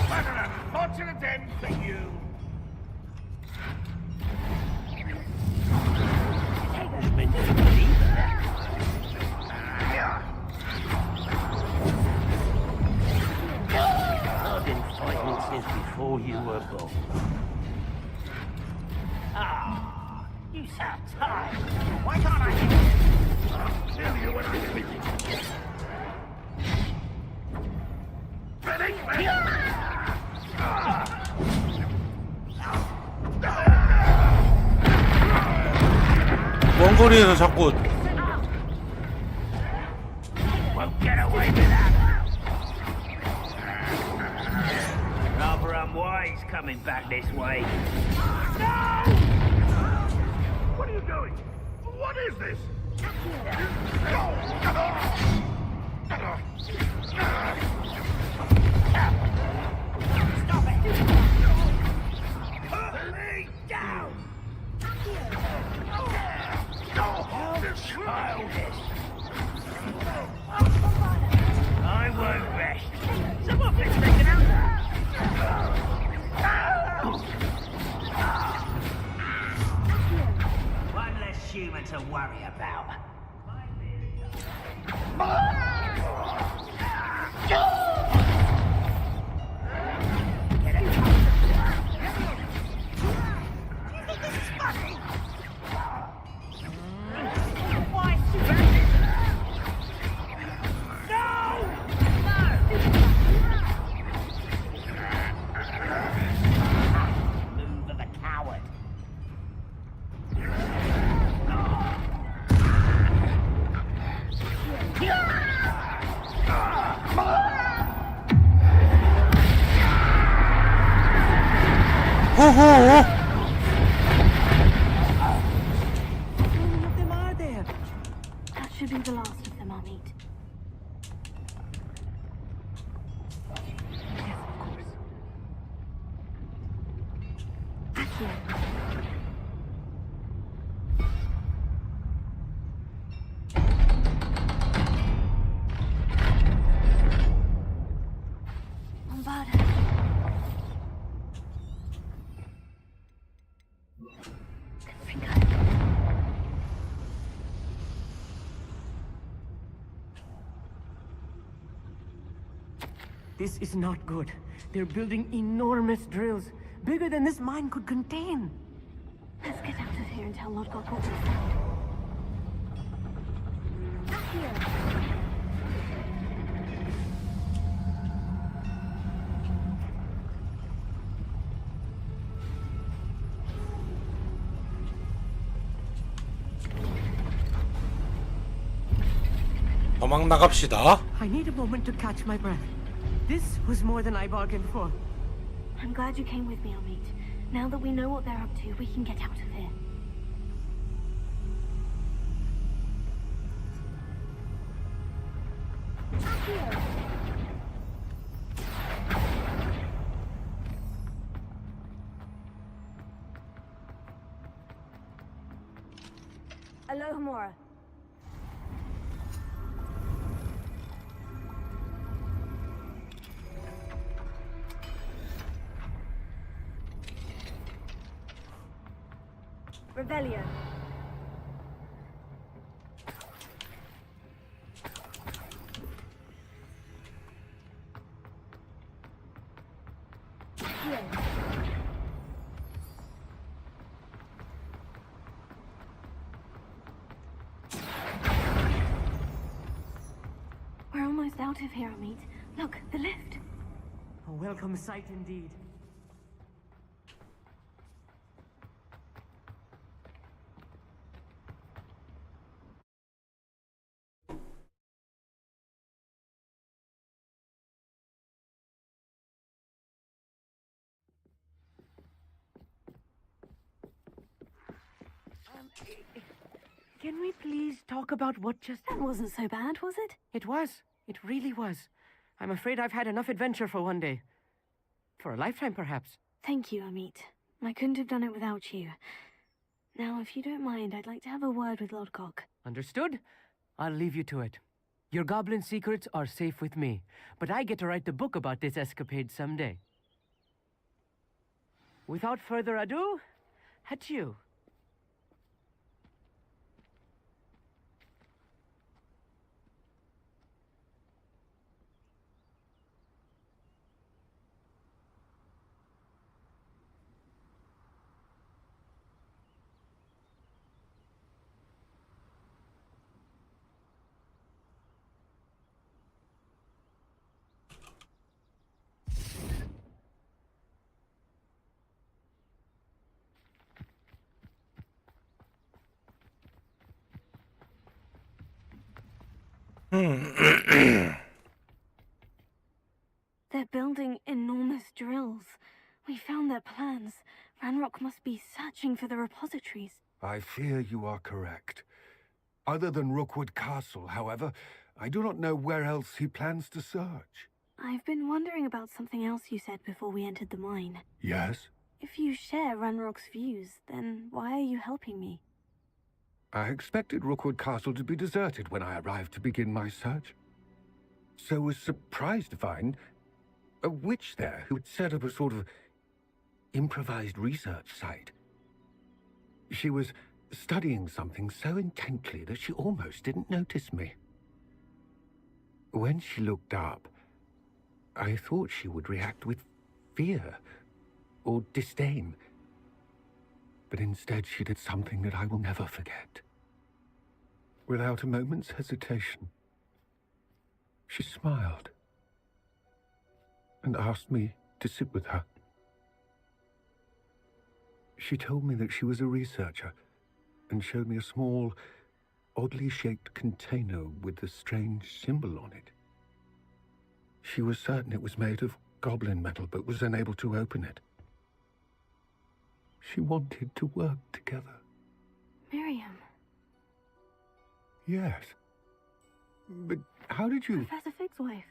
What an unfortunate end for you. I was meant to believe that. I've been fighting since before you were born. Ah, you sound tired. Why can't I Kill you when I'm speaking. 원거리에서 자꾸 won't get away with that. Rather unwise coming back this way. No! What are you doing? What is this? Stop it! Put me down! Childish! I won't rest. Some of it's taken out. One less human to worry about. Get it? Do you think this is funny? Why, move of a coward. 호호. How many of them are there? That should be the last of them, Amit. Yes, of course. Accio. Bombarda. Confringo. This is not good. They're building enormous drills, bigger than this mine could contain. Let's get out of here and tell Lodgok what we found. 도망 나갑시다. I need a moment to catch my breath. This was more than I bargained for. I'm glad you came with me, Amit. Now that we know what they're up to, we can get out of here. Alohomora. Rebellion. We're almost out of here, Amit. Look, the lift. A welcome sight indeed. Can we please talk about what just... That wasn't so bad, was it? It was. It really was. I'm afraid I've had enough adventure for one day. For a lifetime, perhaps. Thank you, Amit. I couldn't have done it without you. Now, if you don't mind, I'd like to have a word with Lodgok. Understood? I'll leave you to it. Your goblin secrets are safe with me, but I get to write the book about this escapade someday. Without further ado, adieu. They're building enormous drills. We found their plans. Ranrock must be searching for the repositories. I fear you are correct. Other than Rookwood Castle, however, I do not know where else he plans to search. I've been wondering about something else you said before we entered the mine. Yes? If you share Ranrock's views, then why are you helping me? I expected Rookwood Castle to be deserted when I arrived to begin my search. So was surprised to find a witch there who had set up a sort of improvised research site. She was studying something so intently that she almost didn't notice me. When she looked up, I thought she would react with fear or disdain. But instead she did something that I will never forget. Without a moment's hesitation, she smiled and asked me to sit with her. She told me that she was a researcher and showed me a small, oddly shaped container with a strange symbol on it. She was certain it was made of goblin metal, but was unable to open it. She wanted to work together. Miriam. Yes. But how did you... Professor Fig's wife.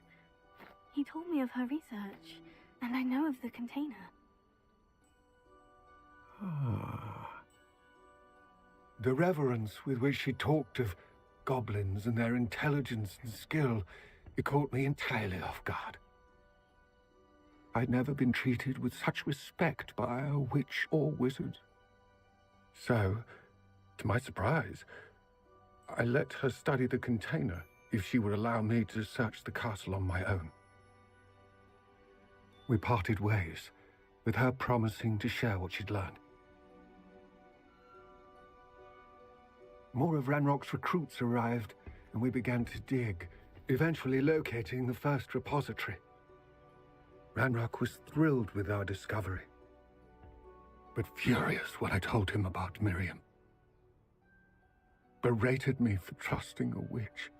He told me of her research, and I know of the container. Ah. The reverence with which she talked of goblins and their intelligence and skill, it caught me entirely off guard. I'd never been treated with such respect by a witch or wizard. So, to my surprise, I let her study the container if she would allow me to search the castle on my own. We parted ways, with her promising to share what she'd learned. More of Ranrock's recruits arrived, and we began to dig, eventually locating the first repository. Ranrock was thrilled with our discovery, but furious when I told him about Miriam. Berated me for trusting a witch,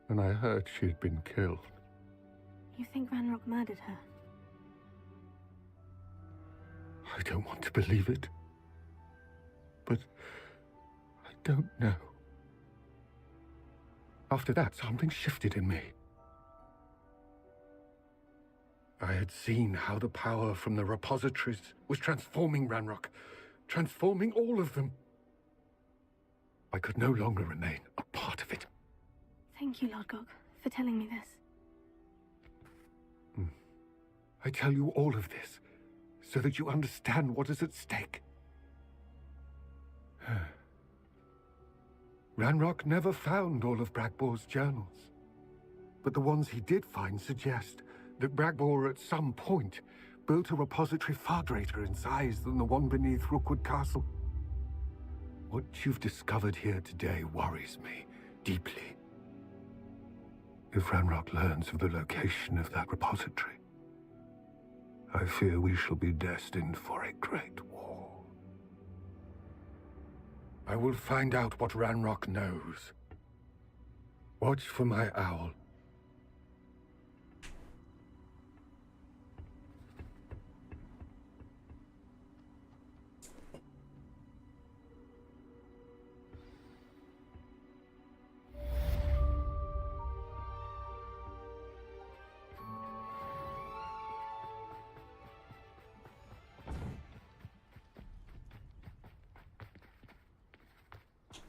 and I heard she'd been killed. You think Ranrock murdered her? I don't want to believe it, but I don't know. After that, something shifted in me. I had seen how the power from the repositories was transforming Ranrock, transforming all of them. I could no longer remain a part of it. Thank you, Lord Gok, for telling me this. I tell you all of this so that you understand what is at stake. Ranrock never found all of Bragbor's journals, but the ones he did find suggest that Bragbor at some point built a repository far greater in size than the one beneath Rookwood Castle. What you've discovered here today worries me deeply. If Ranrock learns of the location of that repository, I fear we shall be destined for a great war. I will find out what Ranrock knows. Watch for my owl.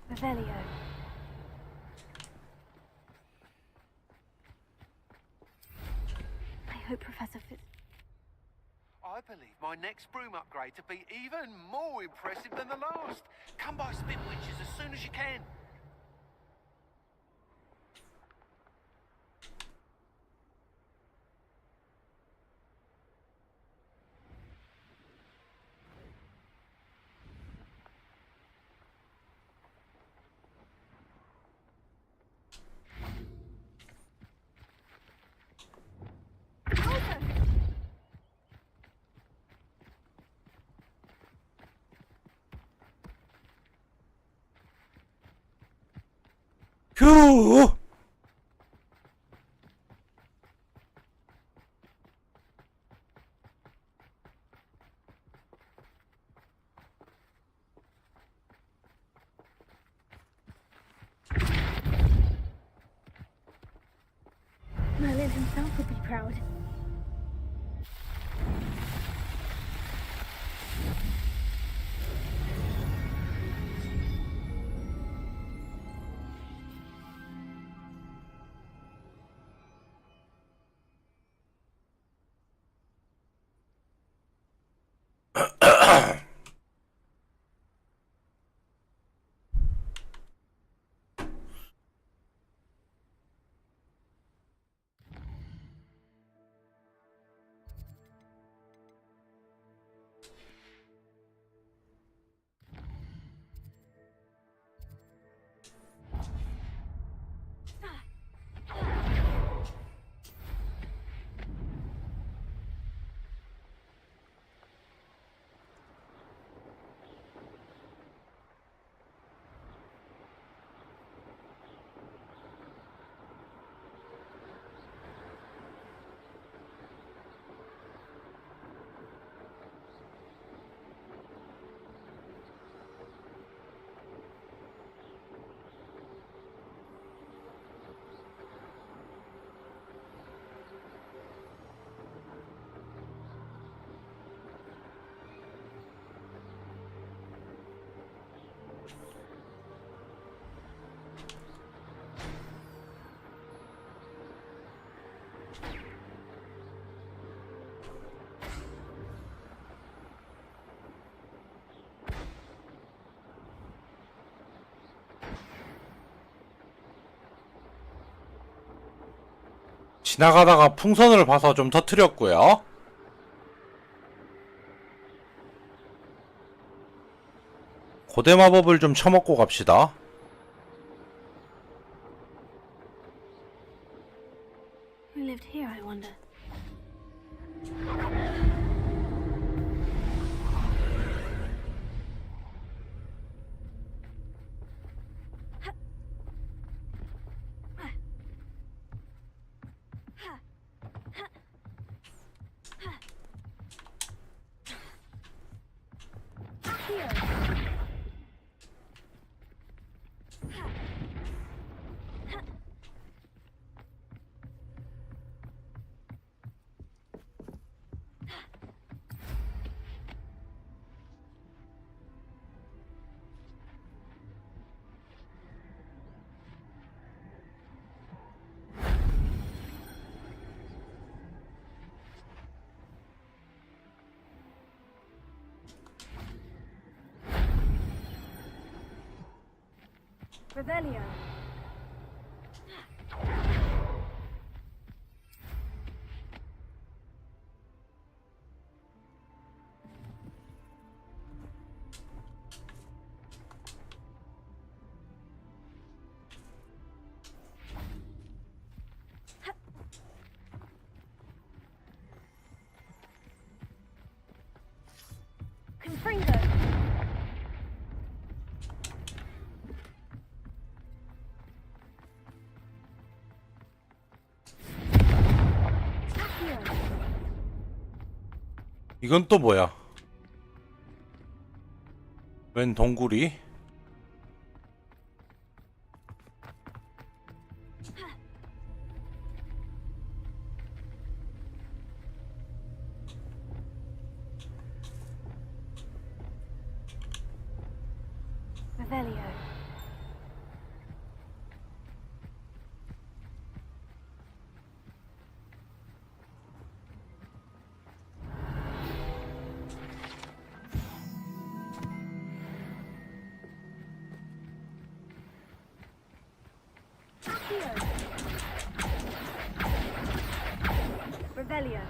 Revelio. I hope Professor Fitz... I believe my next broom upgrade to be even more impressive than the last. Come by Spitwitches as soon as you can. 휴! Merlin himself would be proud. 지나가다가 풍선을 봐서 좀 터뜨렸고요. 고대 마법을 좀 쳐먹고 갑시다. Who lived here, I wonder? Revelio. Confringo. 이건 또 뭐야? 웬 동굴이? Revelio. Revelio.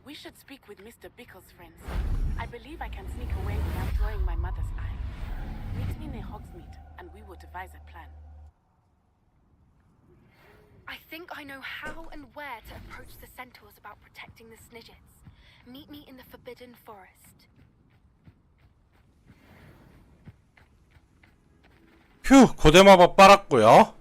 We should speak with Mr. Bickle's friends. I believe I can sneak away without drawing my mother's eye. Meet me near Hogsmeade, and we will devise a plan. I think I know how and where to approach the centaurs about protecting the Snidgets. Meet me in the Forbidden Forest. 휴, 고대마법 빨았고요.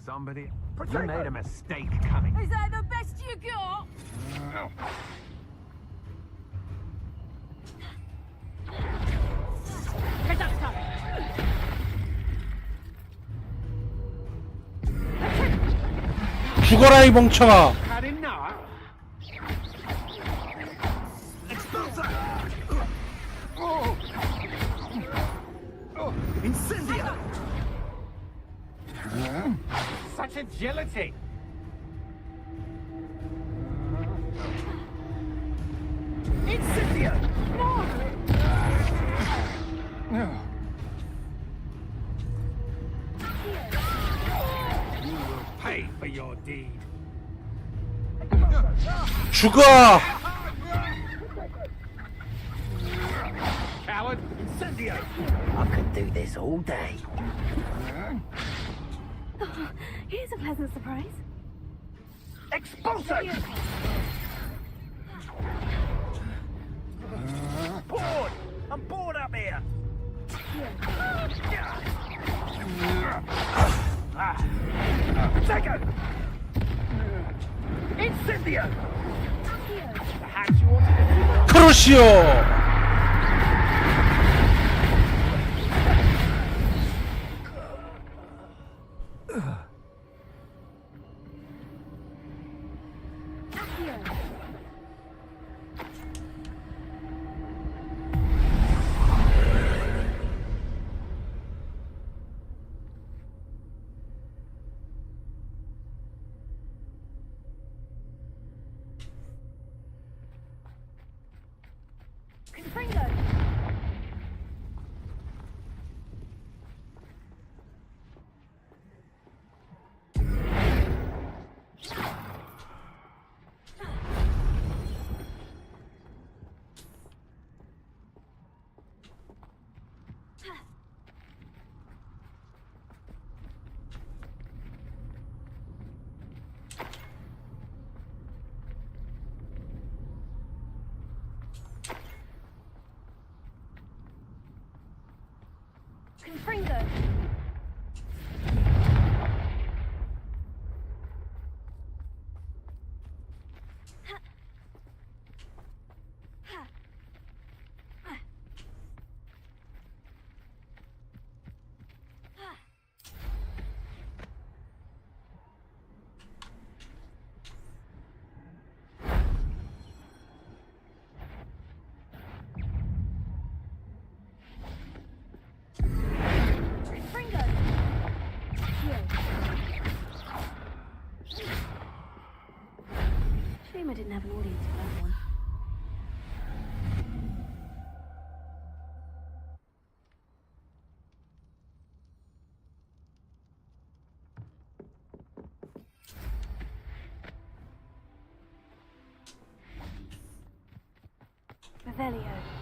Somebody, you made a mistake coming. Is that the best you got? Get up, son. 죽어라 이 멍청아. Had enough. Incendia! Such agility! Incendia! No! You will pay for your deed. 죽어! Coward! Incendio! I could do this all day. Oh, here's a pleasant surprise. Expulso! Bored! I'm bored up here! Seco! Incendio! Perhaps you wanted a little... 크로시오! Confringo. Shame I didn't have an audience for that one. Revelio.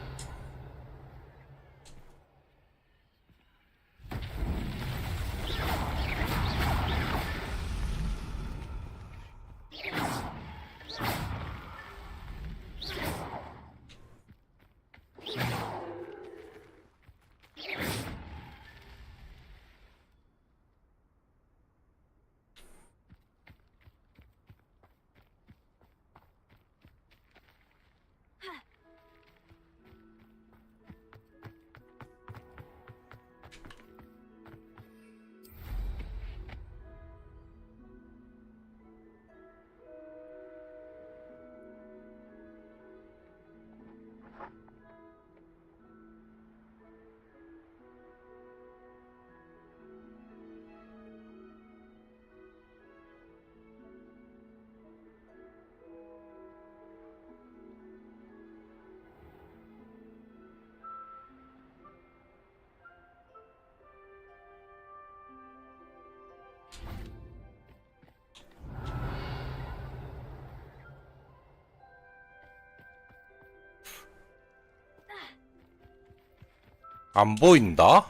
안 보인다?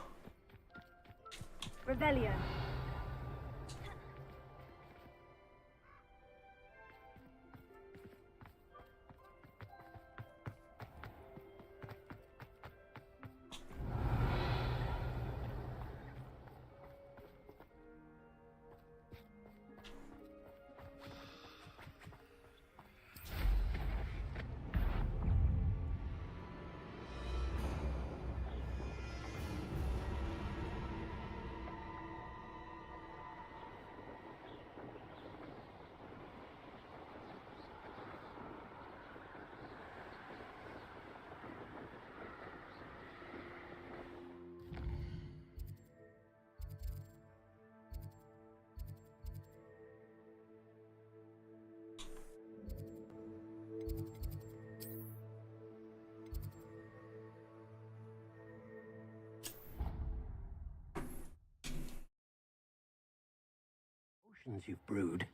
Revelio. You've brewed.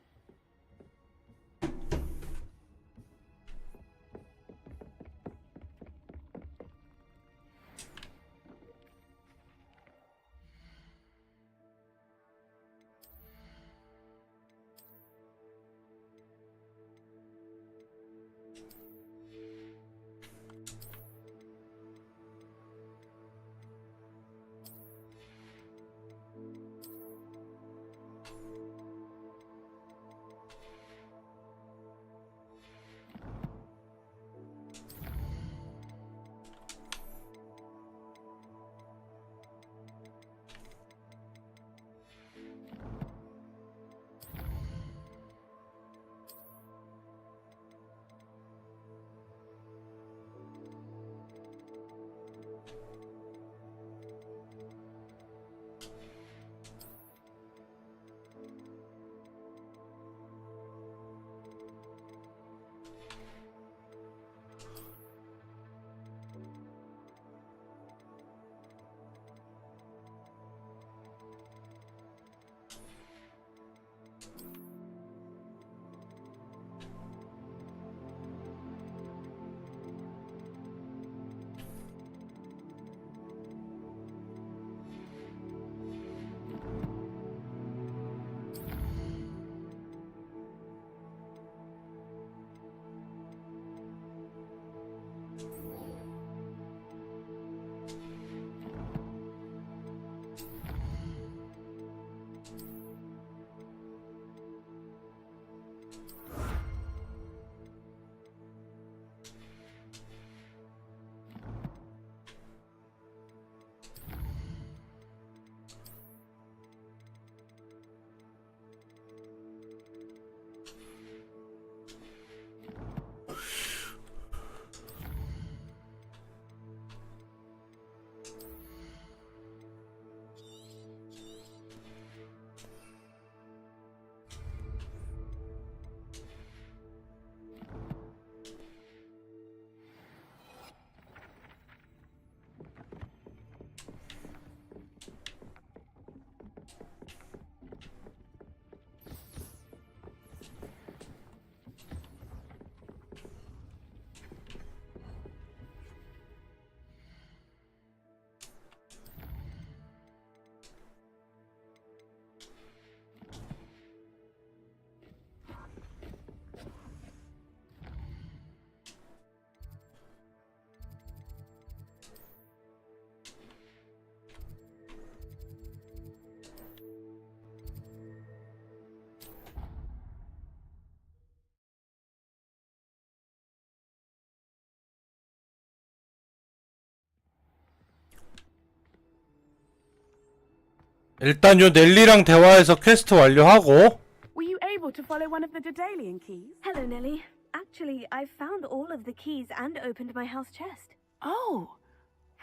일단 요 넬리랑 대화해서 퀘스트 완료하고. Were you able to follow one of the Dedalian keys? Hello, Nellie. Actually, I've found all of the keys and opened my house chest. Oh,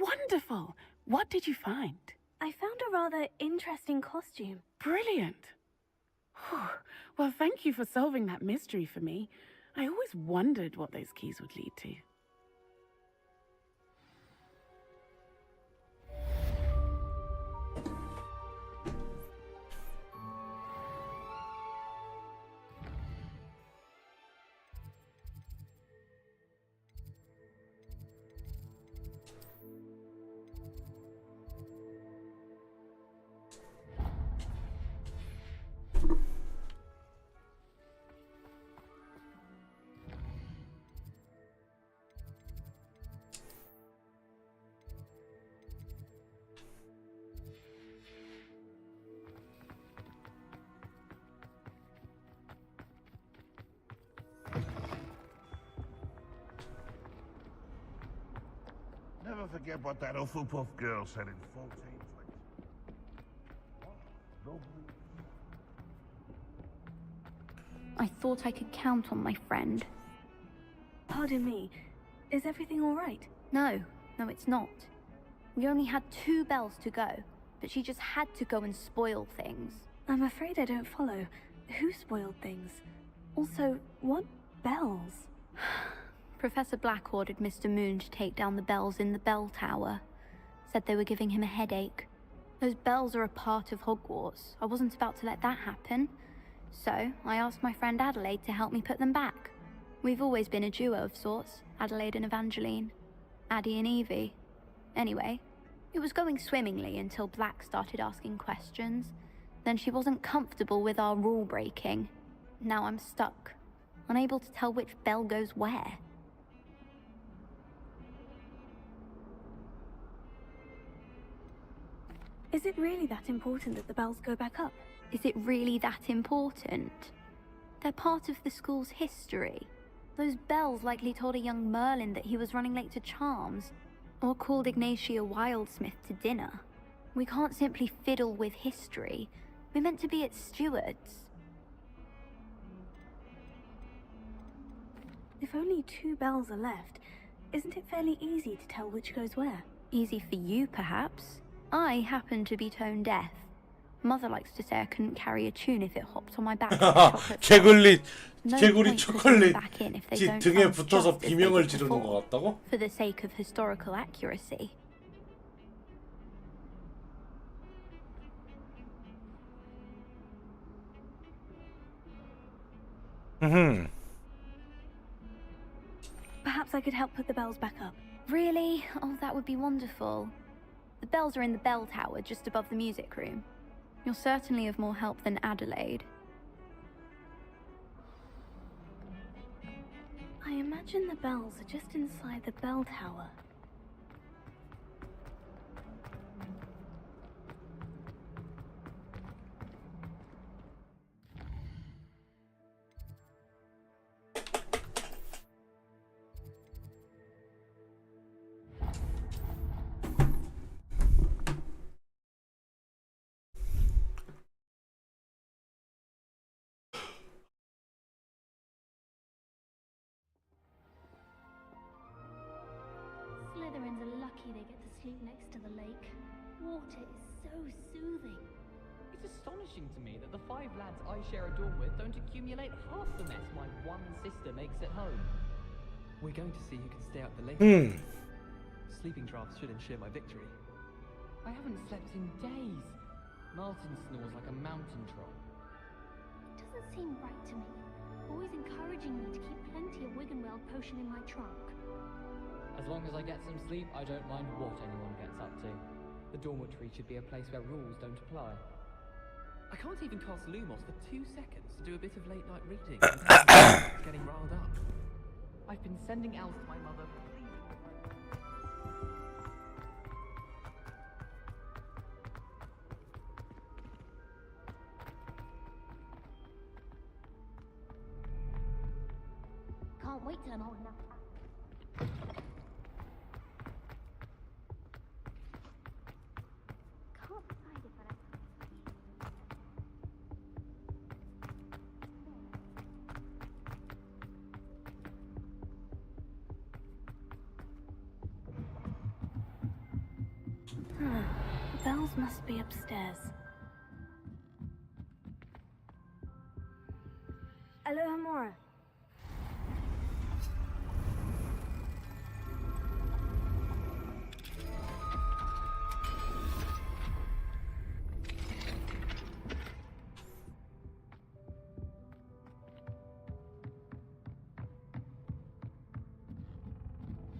wonderful. What did you find? I found a rather interesting costume. Brilliant. Whew. Well, thank you for solving that mystery for me. I always wondered what those keys would lead to. Never forget what that Hufflepuff girl said in 1420. I thought I could count on my friend. Pardon me. Is everything all right? No, it's not. We only had 2 bells to go, but she just had to go and spoil things. I'm afraid I don't follow. Who spoiled things? Also, what bells? Professor Black ordered Mr. Moon to take down the bells in the bell tower. Said they were giving him a headache. Those bells are a part of Hogwarts. I wasn't about to let that happen. So, I asked my friend Adelaide to help me put them back. We've always been a duo of sorts, Adelaide and Evangeline. Addie and Evie. Anyway, it was going swimmingly until Black started asking questions. Then she wasn't comfortable with our rule breaking. Now I'm stuck, unable to tell which bell goes where. Is it really that important that the bells go back up? Is it really that important? They're part of the school's history. Those bells likely told a young Merlin that he was running late to Charms, or called Ignatia Wildsmith to dinner. We can't simply fiddle with history. We're meant to be its stewards. If only 2 bells are left, isn't it fairly easy to tell which goes where? Easy for you, perhaps. I happen to be tone deaf. Mother likes to say I couldn't carry a tune if it hopped on my back. 개구리 No 개구리 point putting 초콜릿 them back in if they 지 don't 등에 sound 붙어서 just as they 비명을 did 지르는 before, 것 같다고? for the sake of historical accuracy. Perhaps I could help put the bells back up. Really? Oh, that would be wonderful. The bells are in the bell tower just above the music room. You're certainly of more help than Adelaide. I imagine the bells are just inside the bell tower. Slytherins are lucky they get to sleep next to the lake. Water is so soothing. It's astonishing to me that the 5 lads I share a dorm with don't accumulate half the mess my one sister makes at home. We're going to see who can stay up the lake. Sleeping drafts should ensure my victory. I haven't slept in days. Martin snores like a mountain troll. It doesn't seem right to me. Always encouraging me to keep plenty of Wiggenweld potion in my trunk. As long as I get some sleep, I don't mind what anyone gets up to. The dormitory should be a place where rules don't apply. I can't even cast Lumos for 2 seconds to do a bit of late-night reading. It's getting riled up. I've been sending owls to my mother. Can't wait till I'm old enough. Can't decide if I The bells must be upstairs. Aloha Mora.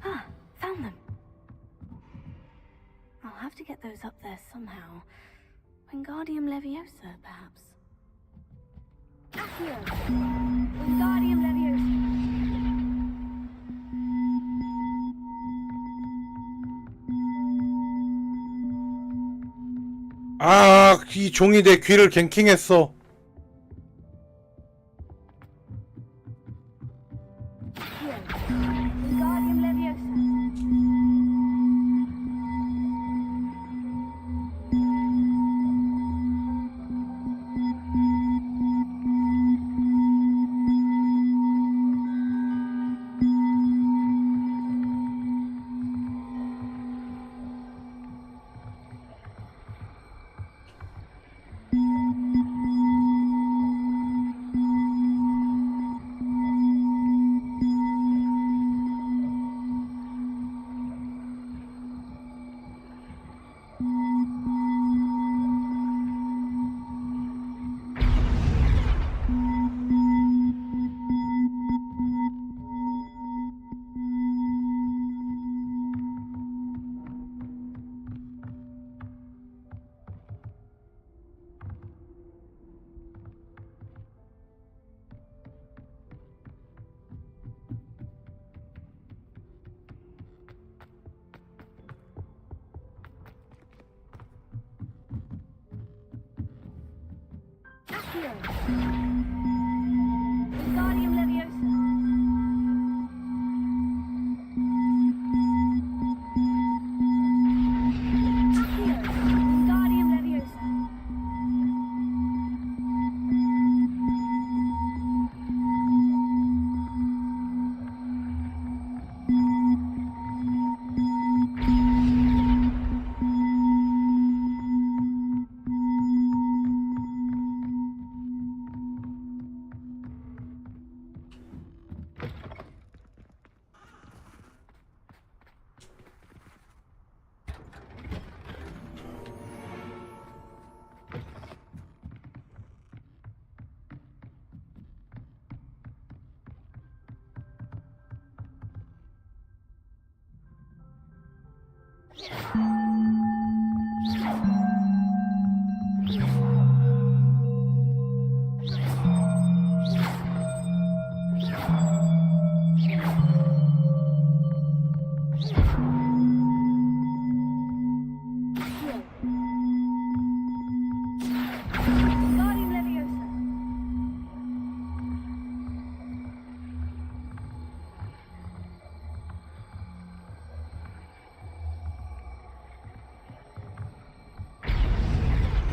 Ah, found them. I'll have to get those up there somehow. Wingardium Leviosa, perhaps. Accio! Wingardium Leviosa! 아, 이 종이 내 귀를 갱킹했어. Wingardium Leviosa! Accio! Wingardium Leviosa! Accio! Wingardium Leviosa!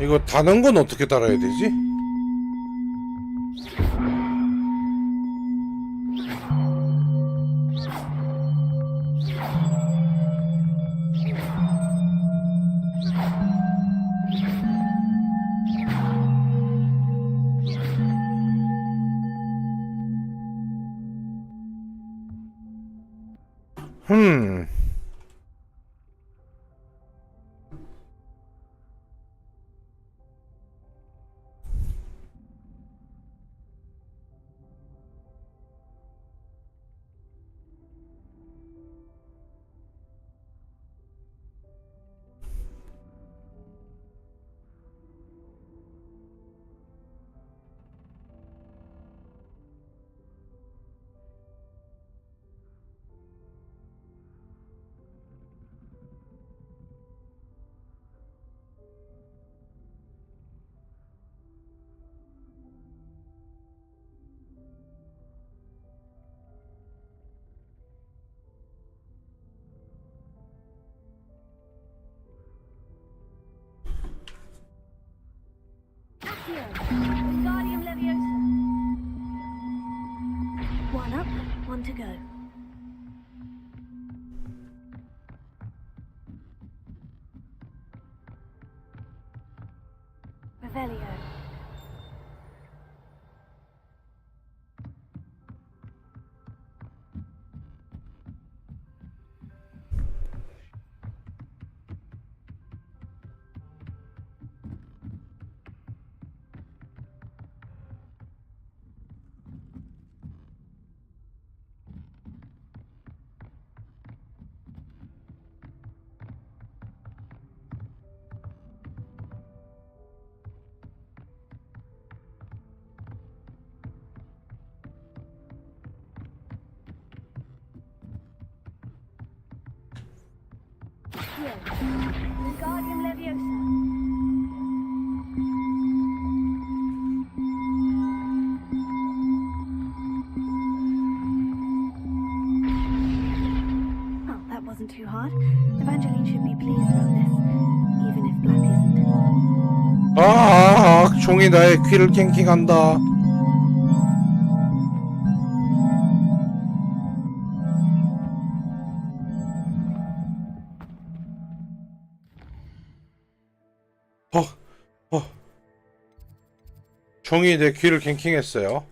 이거 다는 건 어떻게 달아야 되지? 흠. Wingardium Leviosa. One up, one to go. Revelio. Wingardium Leviosa. Oh, that wasn't too hard. Evangeline should be pleased about this, even if Black isn't. 종이 나의 귀를 캥킹한다. 종이 내 귀를 캥킹했어요.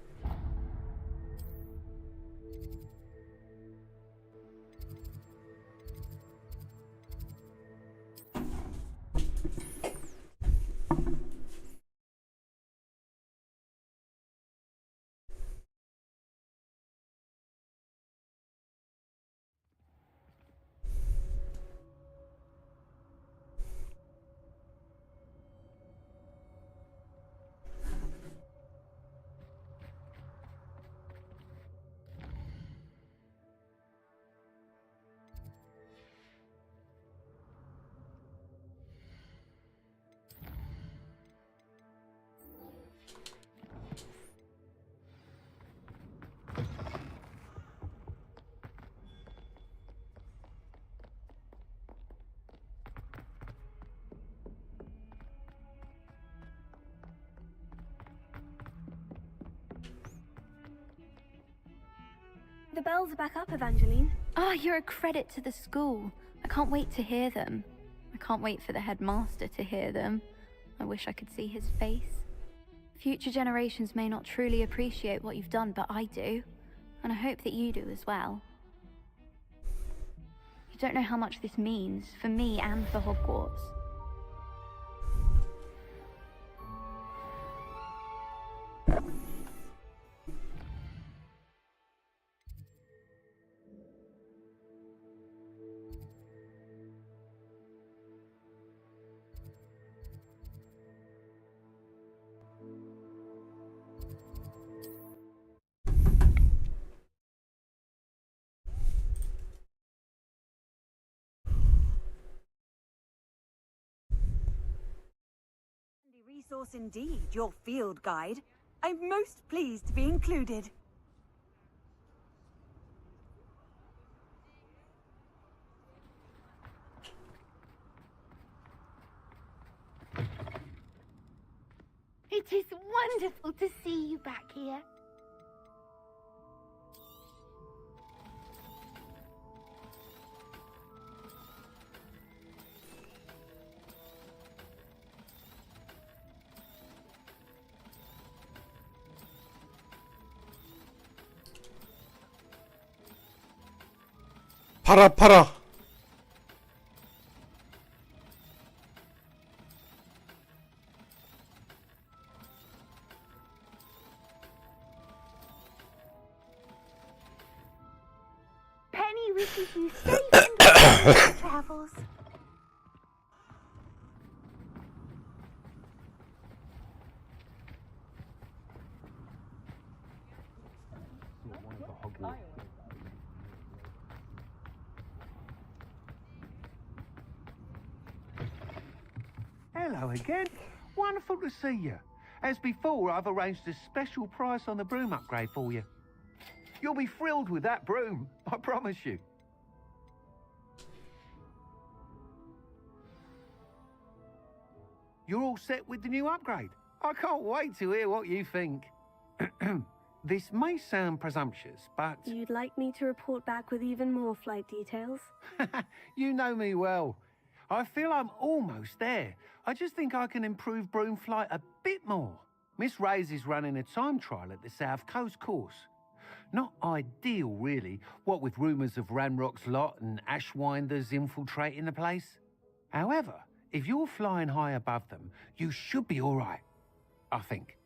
The bells are back up, Evangeline. Ah, you're a credit to the school. I can't wait to hear them. I can't wait for the headmaster to hear them. I wish I could see his face. Future generations may not truly appreciate what you've done, but I do. And I hope that you do as well. You don't know how much this means, for me and for Hogwarts. Resource indeed, your field guide. I'm most pleased to be included. It is wonderful to see you back here. 팔아 팔아. Penny wishes you safe and happy travels. Hello again. Wonderful to see you. As before, I've arranged a special price on the broom upgrade for you. You'll be thrilled with that broom, I promise you. You're all set with the new upgrade. I can't wait to hear what you think. This may sound presumptuous, but... You'd like me to report back with even more flight details? You know me well. I feel I'm almost there. I just think I can improve broom flight a bit more. Miss Ray's is running a time trial at the South Coast course. Not ideal, really, what with rumours of Ranrock's lot and Ashwinders infiltrating the place. However, if you're flying high above them, you should be all right, I think.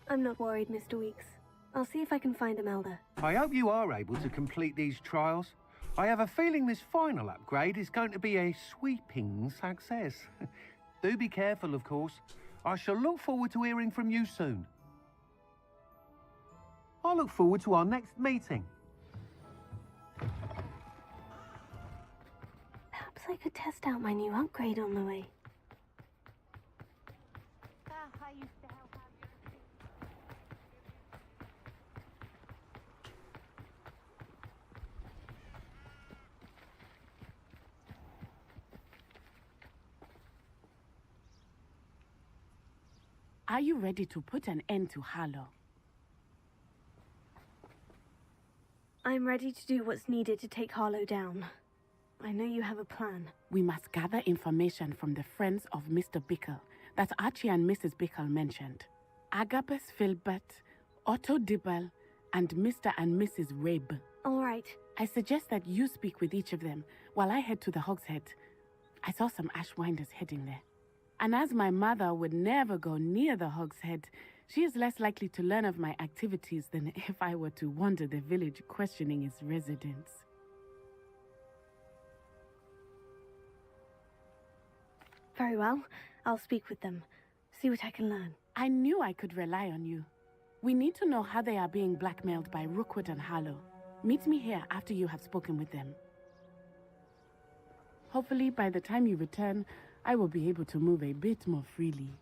I'm not worried, Mr. Weeks. I'll see if I can find Imelda. I hope you are able to complete these trials. I have a feeling this final upgrade is going to be a sweeping success. Do be careful, of course. I shall look forward to hearing from you soon. I look forward to our next meeting. Perhaps I could test out my new upgrade on the way. Are you ready to put an end to Harlow? I'm ready to do what's needed to take Harlow down. I know you have a plan. We must gather information from the friends of Mr. Bickle that Archie and Mrs. Bickle mentioned. Agabus Filbert, Otto Dibble, and Mr. and Mrs. Rabe. All right. I suggest that you speak with each of them while I head to the Hogshead. I saw some Ashwinders heading there. And as my mother would never go near the Hogshead, she is less likely to learn of my activities than if I were to wander the village questioning its residents. Very well. I'll speak with them. See what I can learn. I knew I could rely on you. We need to know how they are being blackmailed by Rookwood and Harlow. Meet me here after you have spoken with them. Hopefully, by the time you return, I will be able to move a bit more freely.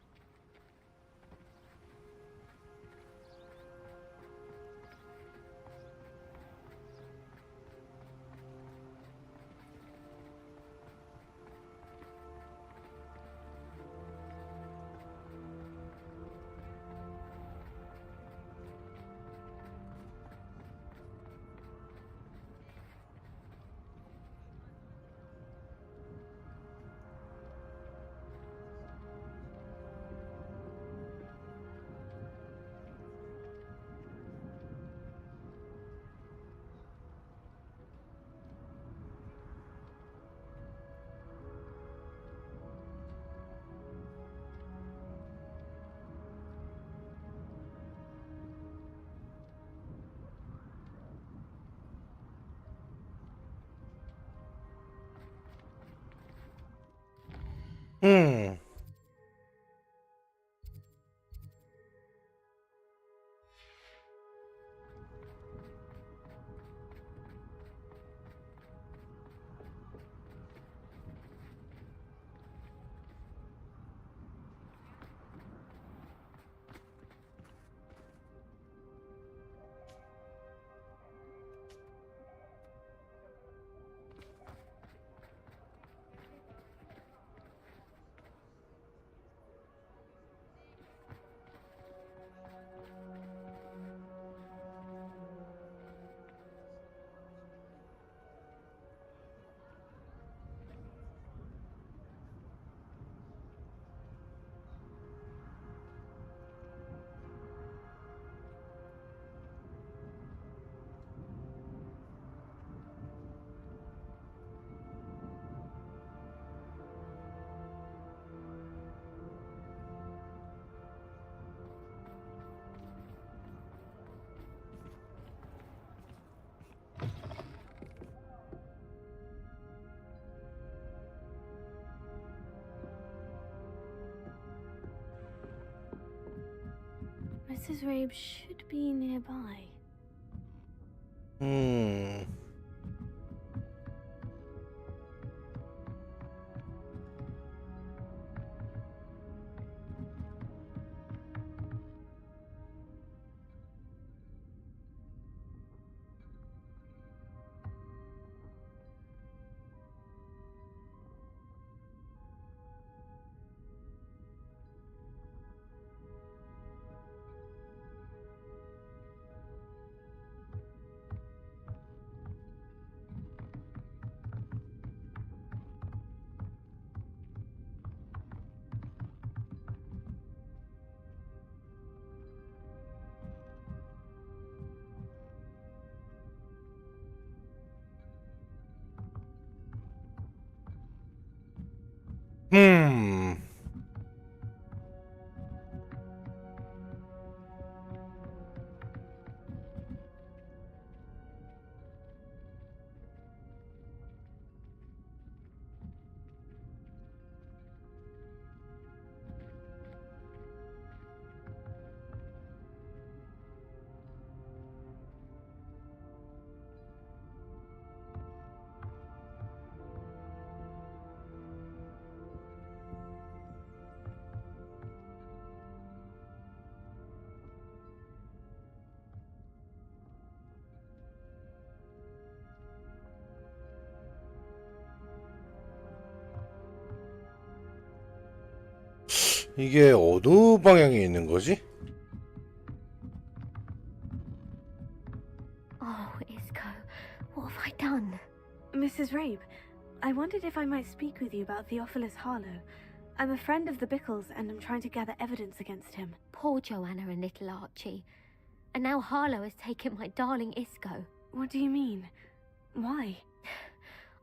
Mrs. Rabe should be nearby. 이게 어느 방향에 있는 거지? Oh, Isco, what have I done? Mrs. Rabe, I wondered if I might speak with you about Theophilus Harlow. I'm a friend of the Bickles and I'm trying to gather evidence against him. Poor Joanna and little Archie. And now Harlow has taken my darling Isco. What do you mean? Why?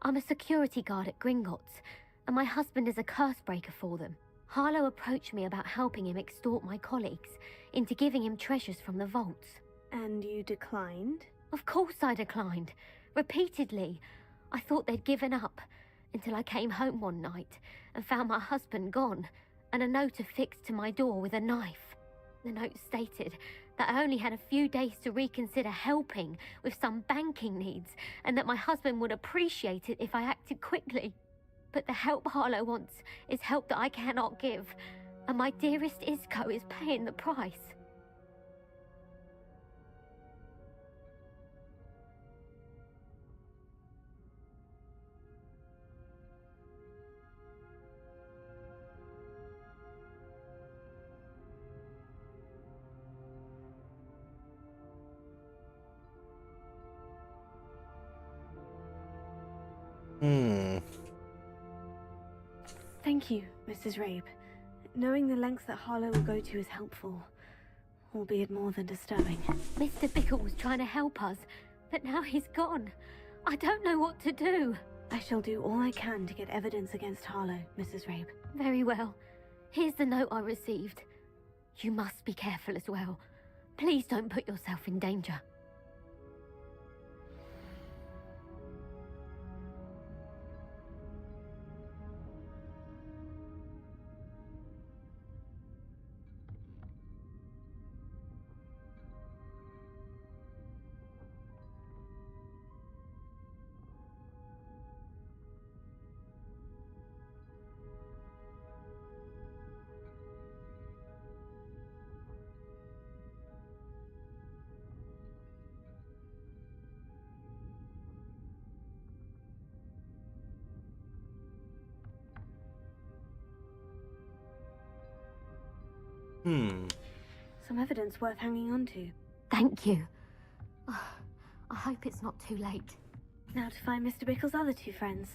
I'm a security guard at Gringotts, and my husband is a curse breaker for them. Harlow approached me about helping him extort my colleagues into giving him treasures from the vaults. And you declined? Of course I declined. Repeatedly. I thought they'd given up, until I came home one night and found my husband gone, and a note affixed to my door with a knife. The note stated that I only had a few days to reconsider helping with some banking needs, and that my husband would appreciate it if I acted quickly. But the help Harlow wants is help that I cannot give, and my dearest Isco is paying the price. Thank you, Mrs. Rabe. Knowing the lengths that Harlow will go to is helpful, albeit more than disturbing. Mr. Bickle was trying to help us, but now he's gone. I don't know what to do. I shall do all I can to get evidence against Harlow, Mrs. Rabe. Very well. Here's the note I received. You must be careful as well. Please don't put yourself in danger. Some evidence worth hanging on to. Thank you. I hope it's not too late. Now to find Mr. Bickle's other two friends.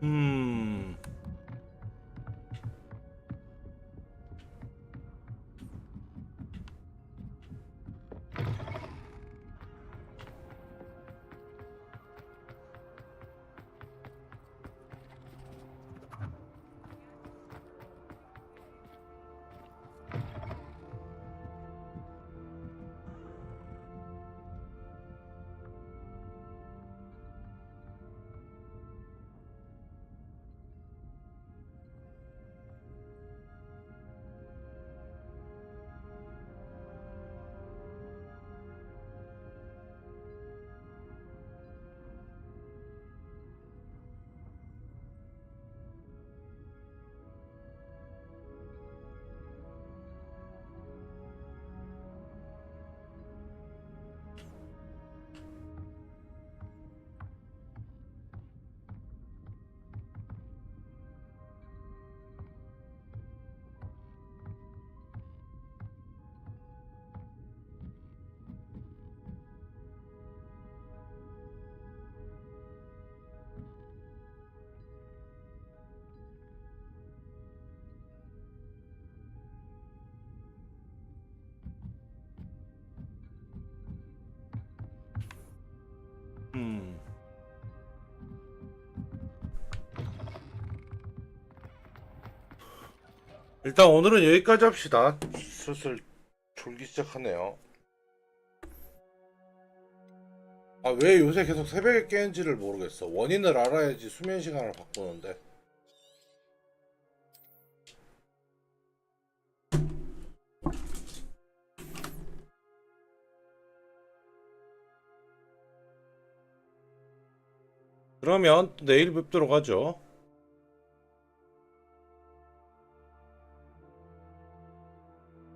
음. 일단 오늘은 여기까지 합시다. 슬슬 졸기 시작하네요. 아, 왜 요새 계속 새벽에 깨는지를 모르겠어. 원인을 알아야지 수면 시간을 바꾸는데. 그러면 내일 뵙도록 하죠.